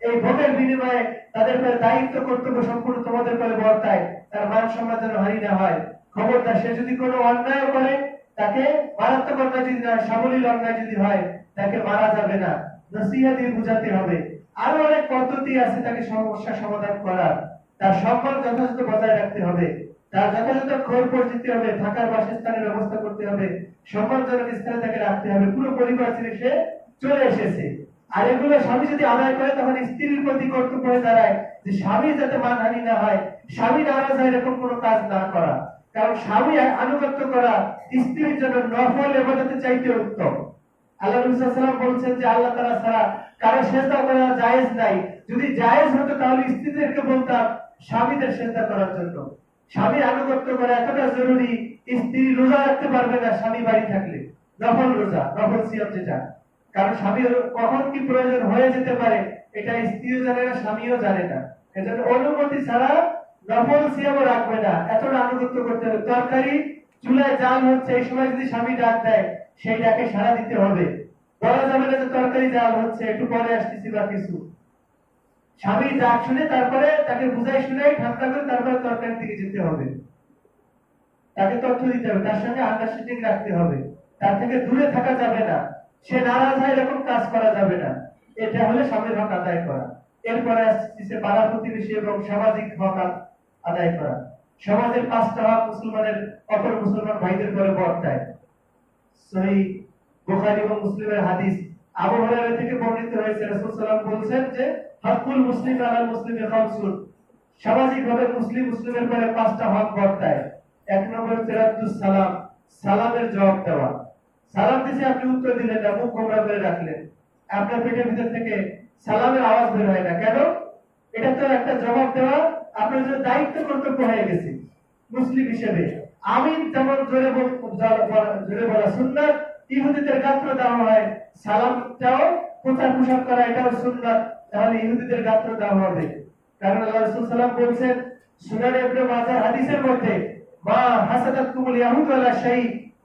এই ভোগের বিনিময়ে তাদের উপরে দায়িত্ব কর্তব্য সম্পূর্ণ তোমাদের উপরে বর্তায়। তার মান সম্মান যেন হানি না হয়। খবরদার, সে যদি কোনো অন্যায় করে, তাকে মারাত্মক অন্যায় যদি না, সাবলীল অন্যায় যদি হয়, তাকে মারা যাবে না, নসিহত দিয়ে বুঝাতে হবে। আরো অনেক পদ্ধতি আছে তাকে সমস্যা সমাধান করার। তার সম্মান যথাযথ বজায় রাখতে হবে, তার যথাযথ খোঁজ দিতে হবে, থাকার বাসস্থানের ব্যবস্থা করতে হবে, সম্মানজনক স্থানে তাকে রাখতে হবে। পুরো পরিবার ছেড়ে সে চলে এসেছে। আর এগুলো স্বামী যদি আদায় করে, তখন স্ত্রীর প্রতি কর্তব্য হয়ে দাঁড়ায় যে স্বামী যাতে মানহানি না হয়, স্বামী নারাজ হয় এরকম কোনো কাজ না করা। কারণ স্বামী আনুগত্য করা স্ত্রীর জন্য নফল ইবাদতের চাইতে উত্তম। আল্লাহ নবী সাল্লাল্লাহু আলাইহি ওয়াসাল্লাম বলেছেন যে আল্লাহ তাআলা ছাড়া কারো সিজদা করা জায়েজ নাই। যদি জায়েজ হতো তাহলে স্ত্রীদেরকে বলতাম স্বামীদের সিজদা করার জন্য। স্বামী আনুগত্য করা এতটা জরুরি, স্ত্রী রোজা রাখতে পারবে না স্বামী বাড়ি থাকলে, নফল রোজা, নফল সিয়াম যেটা। কারণ স্বামীর কখন কি প্রয়োজন হয়ে যেতে পারে এটা স্ত্রীও জানে না, স্বামীও জানে না। এজন্য অনুমতি ছাড়া নফল সিয়ামও রাখবে না। এতটা আনুগত্য করতে হবে। তরকারি চুলায় জাল হচ্ছে, এই সময় যদি স্বামী ডাক দেয়, সেই ডাকে সাড়া দিতে হবে। বলা যাবে না যে তরকারি জাল হচ্ছে, একটু পরে আসতেছি বা কিছু। স্বামী ডাক শুনে তারপরে তাকে বুঝাই শুনাই ঠান্ডা করে তারপরে তরকারির দিকে যেতে হবে। তাকে তথ্য দিতে হবে, তার সঙ্গে আন্ডারস্ট্যান্ডিং রাখতে হবে, তার থেকে দূরে থাকা যাবে না, সে নারাজ হয় এরকম কাজ করা যাবে না। এটা হলে স্বামীর হক আদায় করা। এরপরে আসছে পাড়া প্রতিবেশী এবং সামাজিক হক আদায় করা। সমাজের 5টা হক মুসলমানের অপর মুসলমান ভাইদের পরে বর্তায়। সহিহ বুখারী এবং মুসলিমের হাদিস আবু হুরায়রা থেকে বর্ণিত হয়েছে, রাসূল সাল্লাল্লাহু আলাইহি ওয়াসাল্লাম বলেছেন যে হকুল মুসলিম আলাল মুসলিমি খামসুন। সামাজিকভাবে মুসলিমের পরে 5টা হক বর্তায়। 1 নম্বর তিরাদ্দুস সালাম, সালামের জবাব দেওয়া। সালাম দিছে, আপনি উত্তর দিলেন না, মুখ গোমড়া করে রাখলেন, আপনার পেটের ভিতর থেকে সালামের আওয়াজ বের হয় না কেন? এটা তো একটা জবাব দেওয়া আপনার জন্য দায়িত্ব কর্তব্য হয়ে গেছে মুসলিম হিসেবে। আমিন যেমন জোরে বলা সুন্নাত, ইহুদিদের গাত্র দেওয়া হয়, সালামটাও প্রচার প্রসার করা এটাও সুন্নাত, তাহলে ইহুদিদের গাত্র দেওয়া হবে। কারণ আল্লাহ রাসূল সাল্লাল্লাহু আলাইহি ওয়াসাল্লাম বলেছেন সুনান ইবনে মাজাহ হাদিসের মধ্যে, মা হাসাদাতকুমুল ইয়াহুদ আলা শাই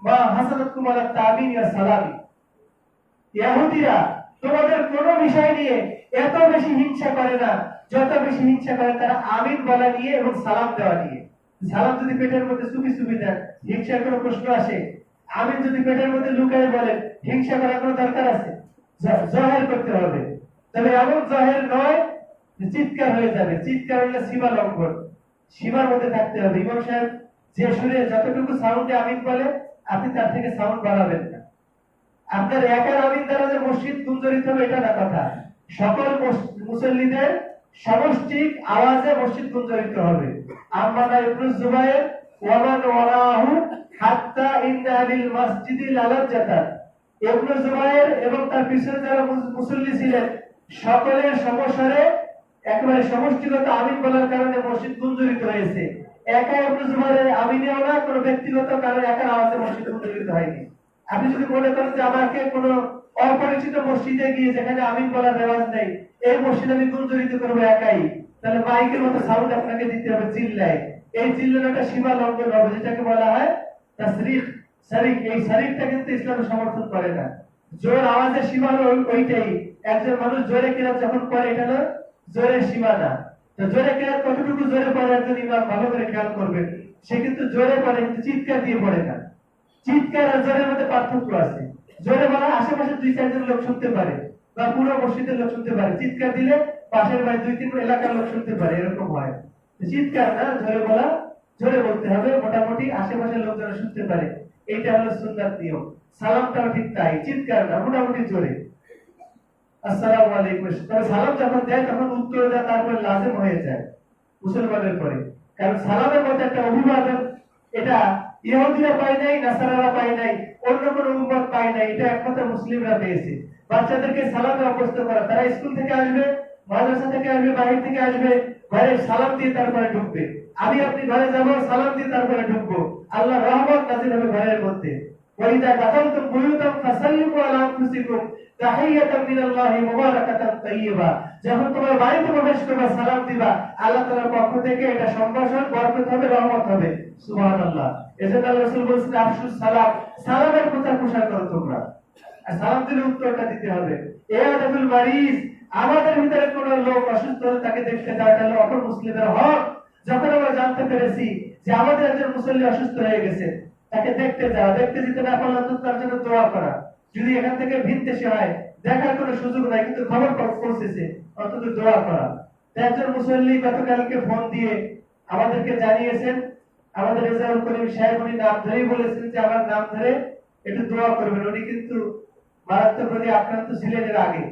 মা হাসাদাতকুম আলা তামিন ওয়া সালামি। ইহুদিরা তোমাদের কোন বিষয় নিয়ে এত বেশি হিংসা করে না যত বেশি হিংসা করে তারা আমিন বলা নিয়ে এবং সালাম দেওয়া নিয়ে। সালাম যদি পেটের মধ্যে চুপি চুপি দেন, হিংসার কোনো প্রশ্ন আসে? আমিন যদি পেটের মধ্যে লুকায় বলেন, হিংসা করার কোনো দরকার আছে? জাহের করতে হবে। তবে এমন জাহের নয় যে চিৎকার হয়ে যাবে। চিৎকার হলে সীমা লঙ্ঘন, সীমার মধ্যে থাকতে হবে। ইমাম সাহেব যে সুরে যতটুকু সাউন্ডে আমিন বলে, আপনি তার থেকে সাউন্ড বাড়াবেন না। আপনার একার আমিন দ্বারা যে মসজিদ গুঞ্জরিত হবে এটা না কথা, সকল মুসল্লিদের সমষ্টিক আওয়াজে মসজিদ গুঞ্জরিত হবে। আম্মানা ইবনে জুবায়ের ওয়া মান ওয়ারাহু হাত্তা ইন্না লিল মসজিদি লালাজাতা। ইবনে জুবায়ের এবং তার পিছনে যারা মুসল্লি ছিলেন সকলের সমস্বরে একেবারে সমষ্টিগত আমিন বলার কারণে মসজিদ গুঞ্জরিত হয়েছে। একা ইবনে জুবায়ের আমিনেও না, কোনো ব্যক্তিগত কারণে একার আওয়াজে মসজিদ গুঞ্জরিত হয়নি। আপনি যদি মনে করেন যে আমাকে কোনো অপরিচিত মসজিদে গিয়ে যেখানে আমিন বলার রেওয়াজ নেই, এই মসজিদে আমি গুঞ্জরিত করবো একাই, তাহলে মাইকের মতো সাউন্ড আপনাকে দিতে হবে, চিল্লায়। এই চিল্লানোটা সীমা লঙ্ঘন হবে, যেটাকে বলা হয় তাসরিক, সারিক। এই সারিকটা কিন্তু ইসলাম সমর্থন করে না। জোর আওয়াজের সীমা হলো ওইটাই। একজন মানুষ জোরে কিরাত যখন পড়ে, এটা হলো জোরের সীমা না। তো জোরে কিরাত কতটুকু জোরে পড়ে একজন ইমাম ভালো করে খেয়াল করবেন। সে কিন্তু জোরে পড়ে, কিন্তু চিৎকার দিয়ে পড়ে না। চিৎকার আর জোরের মধ্যে পার্থক্য আছে। জোরে বলা আশেপাশে 2-4 জন লোক শুনতে পারে, বা পুরো মসজিদের লোক শুনতে পারে। চিৎকার দিলে পাশের বাড়ি 2-3 এলাকার লোক শুনতে পারে, এরকম হয়। চিৎকার না, জোরে বলা, জোরে বলতে হবে, মোটামুটি আশেপাশের লোক যেন শুনতে পারে। এটা হলো সুন্নাত নিয়ম। সালামটাও ঠিক তাই, চিৎকার না, মোটামুটি জোরে আসসালামু আলাইকুম। তবে সালাম যখন দেয় তখন উত্তর দেয় তারপরে লাজিম হয়ে যায় মুসলমানের পরে, কারণ সালামের মধ্যে একটা অভিবাদন, এটা ইহুদিরা পায় নাই, নাসারারা পায় নাই, অন্য কোন উম্মত পায় নাই, এটা একমাত্র মুসলিমরা পেয়েছে। বাচ্চাদেরকে সালামে অভ্যস্ত করা, তারা স্কুল থেকে আসবে, মাদ্রাসা থেকে আসবে, বাহির থেকে আসবে, ঘরে সালাম দিয়ে তারপরে ঢুকবে। আমি আপনি ঘরে যাব, সালাম দিয়ে তারপরে ঢুকবো, আল্লাহর রহমত নাযিল হবে ঘরের মধ্যে। ওয়াইদা দাখালতুম বুয়ুতান ফাসাল্লিমু আলা আনফুসিকুম তাহিয়াতাম মিনাল্লাহি মুবারাকাতান তাইয়্যিবা। যখন তোমার বাড়িতে প্রবেশ করবে সালাম দিবা, আল্লাহ তাআলার পক্ষ থেকে এটা সম্ভাষণ, বরকত হবে, রহমত হবে। সুবহানাল্লাহ। এজন্য আল্লাহ রাসূল বলেছেন আফশুস সালাম, সালামের প্রচার প্রসার করো তোমরা। আর সালাম দিলে উত্তরটা দিতে হবে। ইয়াদাতুল মারিজ, আমাদের ভিতরে কোন লোক অসুস্থ হলে তাকে দেখতে যাওয়া, এটা হলো অপর মুসলিমের হক। যখন আমরা জানতে পেরেছি যে আমাদের একজন মুসল্লি অসুস্থ হয়ে গেছে, তাকে দেখতে যাওয়া, দেখতে যেতে না পারলে তো তার জন্য দোয়া করা। যদি এখান থেকে ভিনদেশে হয়, দেখার কোনো সুযোগ নাই কিন্তু খবর পৌঁছেছে, অন্তত দোয়া করা। একজন মুসল্লি গতকালকে ফোন দিয়ে আমাদেরকে জানিয়েছেন, আমাদের রেজাউল করিম সাহেব উনি নাম ধরেই বলেছেন যে আমার নাম ধরে একটু দোয়া করবেন। উনি কিন্তু মারাত্মক রোগে আক্রান্ত ছিলেন এর আগে,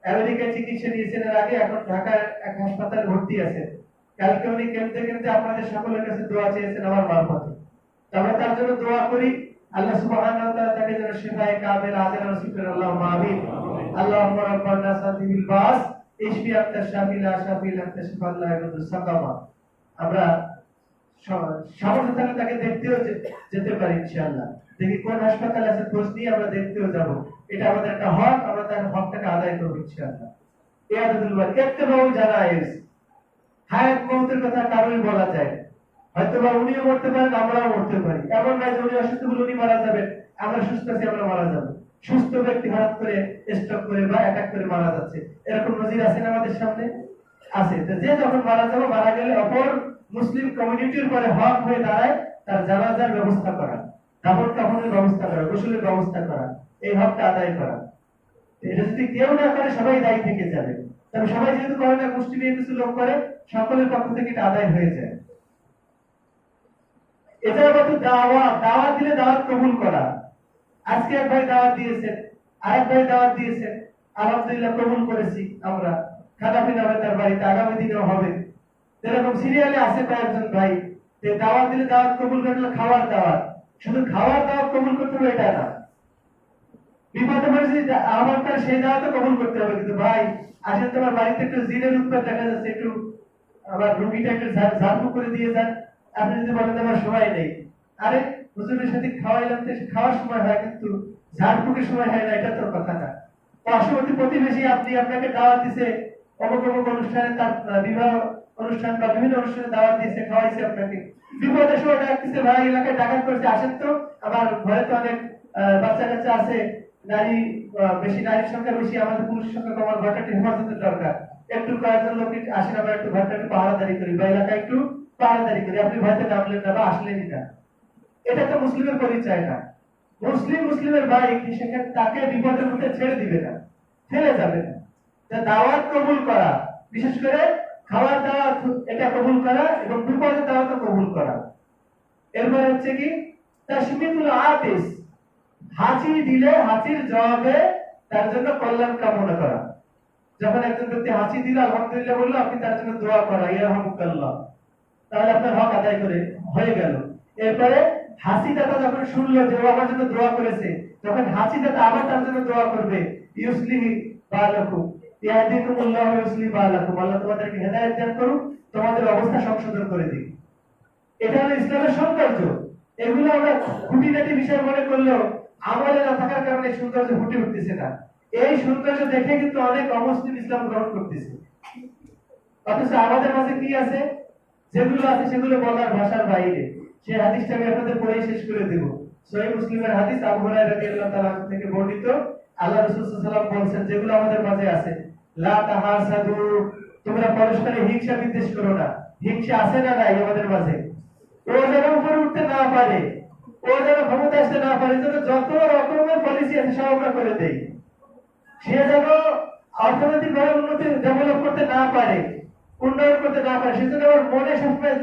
আমেরিকায় চিকিৎসা নিয়েছেন এর আগে, এখন ঢাকার এক হাসপাতালে ভর্তি আছেন। কালকে উনি কেমতে কেমতে আপনাদের সকলের কাছে দোয়া চেয়েছেন আমার মারফতে। আমরা তার জন্য দোয়া করি, আল্লাহ সুবহানাহু ওয়া তাআলা তাকে যেন শিফায়ে কামিল আজল নসিব করেন। আল্লাহুম্মা আমিন। আল্লাহুম্মা রাব্বানা সাদিবিল বাস ইশফি আনতা শাফি লা শাফি ইল্লা আনতা শিফা লা ইয়াগুদু সাকামা। আমরা সামর্থ্য থাকলে তাকে দেখতেও যেতে পারি ইনশাআল্লাহ। দেখি কোন হাসপাতালে আছে, খোঁজ নিয়ে আমরা দেখতেও যাব। এটা আমাদের একটা হক, আমরা তার হকটাকে আদায় করব ইনশাআল্লাহ। ইয়াদুল ওয়াল ইত্তিবাউ জানাইজ, হায়াত মওতের কথা কারোই বলা যায়, হয়তো বা উনিও মরতে পারেন, আমরাও মরতে পারি। এমন নয় যে উনি অসুস্থ বলে উনি মারা যাবেন, আমরা সুস্থ আছি আমরা মারা যাব। সুস্থ ব্যক্তি হঠাৎ করে স্ট্রোক করে বা অ্যাটাক করে মারা যাচ্ছে, এরকম নজির আছে না আমাদের সামনে? আছে। তো যে যখন মারা যাবে, মারা গেলে অপর মুসলিম কমিউনিটির পরে হক হয়ে দাঁড়ায় তার জানাজার ব্যবস্থা করা, দাফন কাফনের ব্যবস্থা করা, গোসলের ব্যবস্থা করা, এই হকটা আদায় করা। এটা যদি কেউ না করে সবাই দায়ী থেকে যাবে। তবে সবাই যেহেতু করে না, গোষ্ঠী নিয়ে কিছু লোক করে, সকলের পক্ষ থেকে এটা আদায় হয়ে যায়। এটা হচ্ছে দাওয়াত। দাওয়াত দিলে দাওয়াত কবুল করা। আজকে এক ভাই দাওয়াত দিয়েছেন, আরেক ভাই দাওয়াত দিয়েছেন, আলহামদুলিল্লাহ কবুল করেছি আমরা। খানা পিনা হবে তার বাড়িতে, আগামী দিনেও হবে। এরকম সিরিয়ালে আছে কয়েকজন ভাই, যে দাওয়াত দিলে দাওয়াত কবুল করলে খাওয়ার দাওয়াত, শুধু খাওয়ার দাওয়াত কবুল করতে হবে এটা না। বিপদে পড়েছি আমার তার সেই দাওয়াতও কবুল করতে হবে, কিন্তু ভাই আসেন তোমার বাড়িতে একটু জিনের উৎপাদ দেখা যাচ্ছে, একটু আবার রুগীটা একটু ঝাড়ফুঁক করে দিয়ে যান। আপনি যদি বলেন আমার সময় নেই, আরে হুজুরের সাথে খাওয়াইলাম, খাওয়ার সময় হয় কিন্তু ঝাড়ফুঁকের সময় হয় না, এটা তোর কথা না। পার্শ্ববর্তী প্রতিবেশী আপনি, আপনাকে দাওয়াত দিছে অমুক অমুক অনুষ্ঠানে, তার বিবাহ অনুষ্ঠান বা বিভিন্ন অনুষ্ঠানে দাওয়াত দিয়েছে, খাওয়াইছে আপনাকে, বিপদের সময় ডাকতেছে, ভাই এলাকায় ডাকাত করছে, আসেন তো, আমার ঘরে তো অনেক বাচ্চা কাচ্চা আছে, নারী বেশি, নারীর সংখ্যা বেশি, আমাদের পুরুষের সংখ্যা কম, ঘরটা একটু হেফাজতের দরকার, একটু কয়েকজন লোক আসেন, আমরা একটু ঘরটা একটু পাহারাদারি করি বা এলাকায় একটু পাহারাদারি করি, আপনি ভয়তে নামলেন না বা আসলেনই না। এটা তো মুসলিমের পরিচয় না। মুসলিমের ভাই সেখানে তাকে বিপদের মধ্যে ছেড়ে দিবে না, ফেলে যাবে না। দাওয়াত কবুল করা, বিশেষ করে খাওয়ার দাওয়াত এটা কবুল করা, এবং বিপদের দাওয়াত কবুল করা। এরপরে হচ্ছে কি তাশমিতুল আতিস, হাঁচি দিলে হাঁচির জবাবে তার জন্য কল্যাণ কামনা করা। যখন একজন ব্যক্তি হাঁচি দিল, আলহামদুলিল্লাহ বললো, আপনি তার জন্য দোয়া করা, ইয়ারহামুকাল্লাহ, তাহলে আপনার হক আদায় করে হয়ে গেল। এরপরে হাসি দাতা যখন শুনলো যে ও আমার জন্য দোয়া করেছে, তখন হাসি দাতা আবার তার জন্য দোয়া করবে, ইউসলিহি বালাকুম ইয়াহদিকুমুল্লাহু ওয়া ইউসলিহি বালাকুম, আল্লাহ তোমাদেরকে হেদায়েত দান করুক, তোমাদের অবস্থা সংশোধন করে দিক। এটা হলো ইসলামের সৌন্দর্য। এগুলো আমরা খুঁটিনাটি বিষয় মনে করলেও আমলে না থাকার কারণে সৌন্দর্য ফুটে উঠতেছে না। এই সৌন্দর্য দেখে কিন্তু অনেক অমুসলিম ইসলাম গ্রহণ করতেছে। অথচ আমাদের মাঝে কি আছে, যেগুলো আছে সেগুলো বলার ভাষার বাইরে। সেই হাদিসটা আমি আপনাদের পড়ে শেষ করে দেব। সহিহ মুসলিমের হাদিস, আবু হুরায়রা রাদিয়াল্লাহু তাআলা থেকে বর্ণিত, আল্লাহ রাসূল সাল্লাল্লাহু আলাইহি ওয়াসাল্লাম বলেছেন, যেগুলো আমাদের মাঝে আছে, লা তাহাসাদু, তোমরা পরস্পরে হিংসা বিদ্বেষ করো না। হিংসা আছে না নাই আমাদের মাঝে? ও যেন উপরে উঠতে না পারে, ও যেন ক্ষমতা আসতে না পারে, যেন যত রকমের পলিসি আছে সব আমরা করে দেই। সে যেন অর্থনৈতিক ভাবে উন্নতি ডেভেলপ করতে না পারে, উন্নয়ন করতে না পারে, সেজন্য ওর মনে সবসময়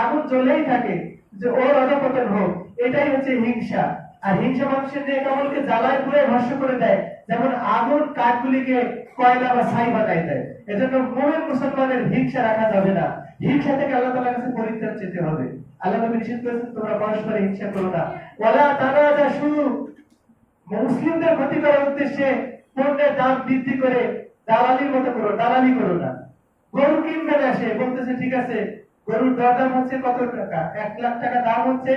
আগুন জ্বলেই থাকে যে ওর অধঃপতন হোক। এটাই হচ্ছে হিংসা। আর হিংসা মানুষের নেক আমলকে জ্বালায় পুড়ে ভস্ম করে দেয়, যেমন আগুন কাঠগুলিকে কয়লা বা ছাই বানাই দেয়। এজন্য মুমিন মুসলমানের হিংসা রাখা যাবে না। হিংসা থেকে আল্লাহ তাআলার কাছে পরিত্রাণ চেতে হবে। আল্লাহ নবী নিষেধ করেছেন, তোমরা পরস্পর হিংসা করো না। ওয়ালা তানাজাসু, মুসলিমদের ক্ষতি করার উদ্দেশ্যে পণ্যের দাম বৃদ্ধি করে দালালির মতো করো, দালালি করো না। গরু কিনবে না, সে বলতেছে ঠিক আছে গরুর দরদাম হচ্ছে কত টাকা, 1,00,000 টাকা দাম হচ্ছে,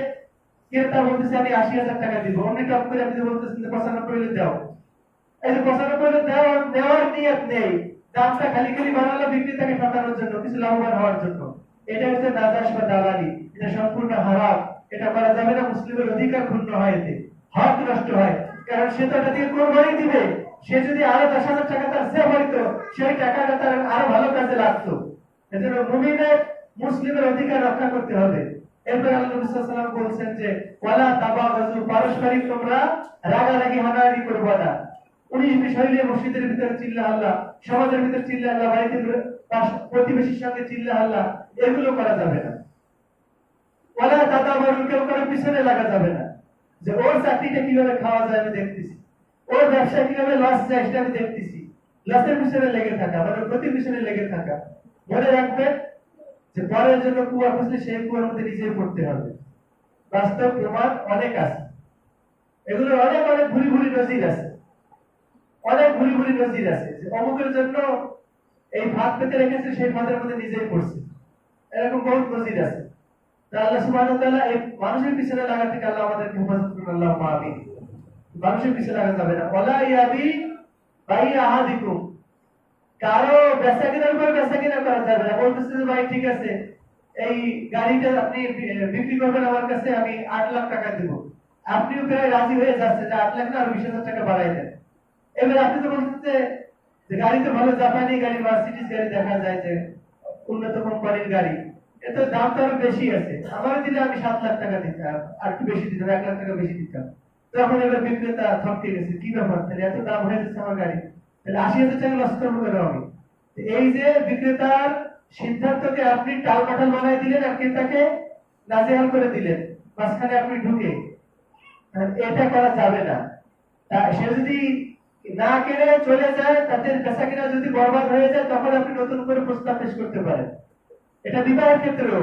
ক্রেতা বলতেছে আমি 80,000 টাকা দিব, অমনি টপ করে আপনি বলতেছেন 95 হলে দাও। এই যে 95 হলে দাও, নেওয়ার নিয়ত নেই, দামটা খালি খালি বাড়ালো বিক্রেতাকে ঠকানোর জন্য, কিছু লাভবান হওয়ার জন্য। এটা হচ্ছে নাজাস বা দালালি, এটা সম্পূর্ণ হারাম। এটা করা যাবে না। মুসলিমের অধিকার ক্ষুণ্ণ হয়, এতে হক নষ্ট হয়। কারণ সে তো এটা দিয়ে কোরবানি দিবে, সে যদি আরো 10,000 টাকা তার সেভ হইতো, সেই টাকাটা তার আরো ভালো কাজে লাগতো। এজন্য মুমিনের, মুসলিমের অধিকার রক্ষা করতে হবে। এরপর আল্লাহ নবী সাল্লাল্লাহু আলাইহি ওয়াসাল্লাম বলেছেন যে ওয়ালা তাবাগাজু, পারস্পরিক তোমরা রাগারাগি হানাহানি করবে না। 19-20 হইলে মসজিদের ভিতরে চিল্লা আল্লাহ, সমাজের ভিতরে চিল্লা আল্লাহ, বাড়িতে প্রতিবেশীর সঙ্গে চিল্লা আল্লাহ, এগুলো করা যাবে না। ওয়ালা তাদাবারু, কেউ কারো পিছনে লাগা যাবে না, যে ওর চাকরিটা কিভাবে খাওয়া যায় আমি দেখতেছি, ওর ব্যবসা কিভাবে লস যায় সেটা আমি দেখতেছি, লসের পিছনে লেগে থাকা, মানে ক্ষতির পিছনে লেগে থাকা। মনে রাখবেন যে পরের জন্য কুয়া খুঁজলে সেই কুয়ার মধ্যে নিজেই পড়তে হবে। বাস্তব প্রমাণ অনেক আছে, এগুলোর অনেক অনেক ভুরি ভুরি নজির আছে, অনেক ভুরি ভুরি নজির আছে, যে অমুকের জন্য এই ভাত পেতে রেখেছে, সেই ভাতের মধ্যে নিজেই পড়ছে। এরকম বহুত নজির আছে। আল্লাহ সুবহানাহু ওয়া তাআলা এই মানুষের পিছনে লাগা থেকে আল্লাহ আমাদেরকে হেফাজত করুন, আল্লাহুম্মা আমিন। মানুষের পিছনে লাগা যাবে না। ওয়ালা ইয়াবি বাইয়া আহাদিকুম, কারো বেচা কেনার উপর বেচা কেনা করা যাবে না। বলতেছে যে ভাই ঠিক আছে, এই গাড়িটা আপনি বিক্রি করবেন আমার কাছে, আমি 8,00,000 টাকা দেব। আপনিও প্রায় রাজি হয়ে যাচ্ছে যে 8,00,000 না আরো 20,000 টাকা বাড়াই দেন। এবার আপনি তো বলতেছে যে গাড়ি তো ভালো জাপানি গাড়ি, মার্সিডিজ গাড়ি দেখা যায়, যে উন্নত কোম্পানির গাড়ি, এত দাম তো আরো বেশি আছে, আমার দিলে আমি 7,00,000 টাকা দিতাম, আর একটু বেশি দিতাম, 1,00,000 টাকা বেশি দিতাম। তখন এবার বিক্রেতা থমকে গেছে, কি ব্যাপার, তাহলে এত দাম হয়ে যাচ্ছে আমার গাড়ি, তাহলে 80,000 টাকা লস করবো কেন আমি? এই যে বিক্রেতার সিদ্ধান্তকে আপনি টালমাটাল বানাই দিলেন, আর ক্রেতাকে নাজেহাল করে দিলেন, মাঝখানে আপনি ঢুকে, এটা করা যাবে না। সে যদি না কেনে চলে যায়, তাদের বেচা কেনা যদি বরবাদ হয়ে যায়, তখন আপনি নতুন করে প্রস্তাব পেশ করতে পারেন। এটা বিবাহের ক্ষেত্রেও,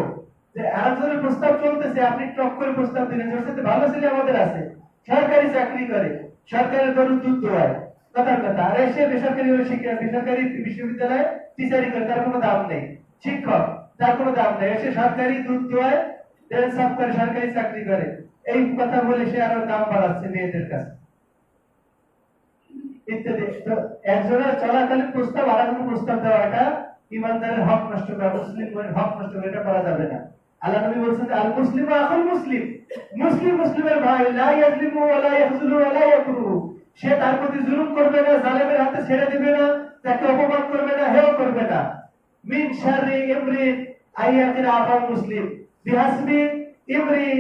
যে আরেকজনের প্রস্তাব চলতেছে, আপনি টক করে প্রস্তাব দিলেন, ওর সাথে ভালো ছেলে আমাদের আছে, সরকারি চাকরি করে, সরকারের গরুর দুধ দোয়ায়, কথার কথা, আর এসে বেসরকারি শিক্ষা, বেসরকারি বিশ্ববিদ্যালয়ে টিচারি করে, তার কোনো দাম নেই, শিক্ষক, তার কোনো দাম নেই, এসে সরকারি দুধ দোয়ায়, তেল সাফ করে, সরকারি চাকরি করে, এই কথা বলে সে আরো দাম বাড়াচ্ছে মেয়েদের কাছে ইত্যাদি। তো একজনের চলাকালীন প্রস্তাব আর একজন প্রস্তাব দেওয়া, এটা ইমানদারের হক নষ্ট করা, মুসলিমের হক নষ্ট করা, এটা করা যাবে না। আল্লাহ নবী বলেছেন আল মুসলিমু আখুল মুসলিম, মুসলিম মুসলিমের ভাই, লা ইয়াজলিমু ওয়া লা ইয়াহজুলু ওয়া লা ইয়াকুরু, সে তার প্রতি জুলুম করবে না, জালেমের হাতে ছেড়ে দিবে না, তাকে অপমান করবে না, হেয় করবে না। মিন শাররি ইমরিন আইয়াতিনা আখাল মুসলিম, বিহাসবি ইমরি,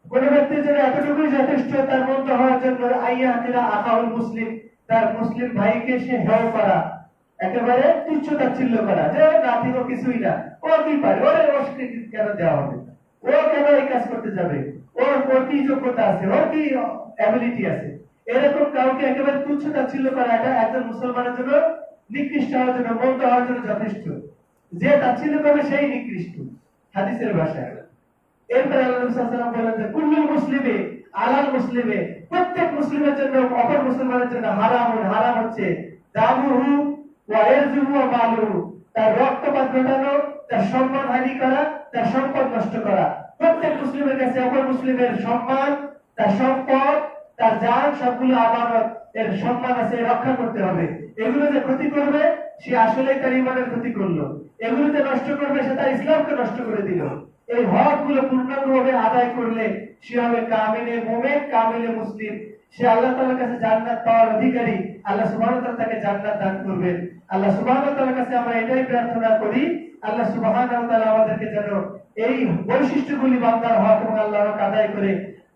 কোন ব্যক্তির জন্য এতটুকুই যথেষ্ট তার মন্দ হওয়ার জন্য, আইয়াতিনা আখাল মুসলিম, তার মুসলিম ভাইকে সে হেয় করা, একেবারে তুচ্ছ তাচ্ছিল্য করা, যে নাতি ও কিছুই না, ও কি পারে, ওরে অস্বীকৃতি কেন দেওয়া হবে, ও কেন এই কাজ করতে যাবে, ওর কি যোগ্যতা আছে, ওর কি অ্যাবিলিটি আছে, এরকম কাউকে একেবারে তুচ্ছ তাচ্ছিল্য করা, এটা একজন মুসলমানের জন্য নিকৃষ্ট হওয়ার জন্য, মন্দ হওয়ার জন্য যথেষ্ট। যে তাচ্ছিল্য করবে সেই নিকৃষ্ট, হাদিসের ভাষায়। এরপরে আল্লাহ নবী সাল্লাল্লাহু আলাইহি ওয়াসাল্লাম বলেন যে কুল্লুল মুসলিমি আলাল মুসলিমে, প্রত্যেক মুসলিমের জন্য অপর মুসলমানের জন্য হারামুন, হারাম হচ্ছে দামুহু ওয়া ইরজুহু ওয়া মালুহু, তার রক্তপাত ঘটানো, তার সম্মান হানি করা, তার সম্পদ নষ্ট করা। প্রত্যেক মুসলিমের কাছে অপর মুসলিমের সম্মান, তার সম্পদ, তার জান, সবগুলো আমানত, এর সম্মান আছে, রক্ষা করতে হবে। এগুলো যে ক্ষতি করবে, সে আসলেই তার ঈমানের ক্ষতি করলো। এগুলো যে নষ্ট করবে, সে তার ইসলামকে নষ্ট করে দিল। এই হক গুলো পূর্ণাঙ্গভাবে আদায় করলে সে হবে কামিলে মুমিন, কামিলে মুসলিম, সে আল্লাহ তাআলার কাছে জান্নাত পাওয়ার অধিকারী। আল্লাহ সুবহানাহু ওয়া তাআলা তাকে জান্নাত দান করবেন। আল্লাহ সুবহানাহু ওয়া তাআলার কাছে আমরা এটাই প্রার্থনা করি, আল্লাহ সুবহানাহু ওয়া তাআলা আমাদেরকে যেন এই বৈশিষ্ট্যগুলি বান্দার হক এবং আল্লাহর হক আদায় করে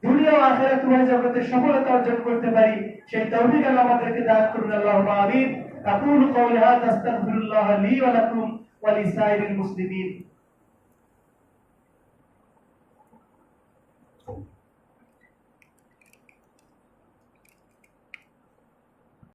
দুনিয়া ও আখিরাত উভয় জগতে সফলতা অর্জন করতে পারি, সেই তৌফিক আল্লাহ আমাদেরকে দান করুন। আল্লাহুম্মা আমিন। আকুলু কওলি হাযা আস্তাগফিরুল্লাহ লি ওয়া লাকুম ওয়া লিসাইরিল মুসলিমিন।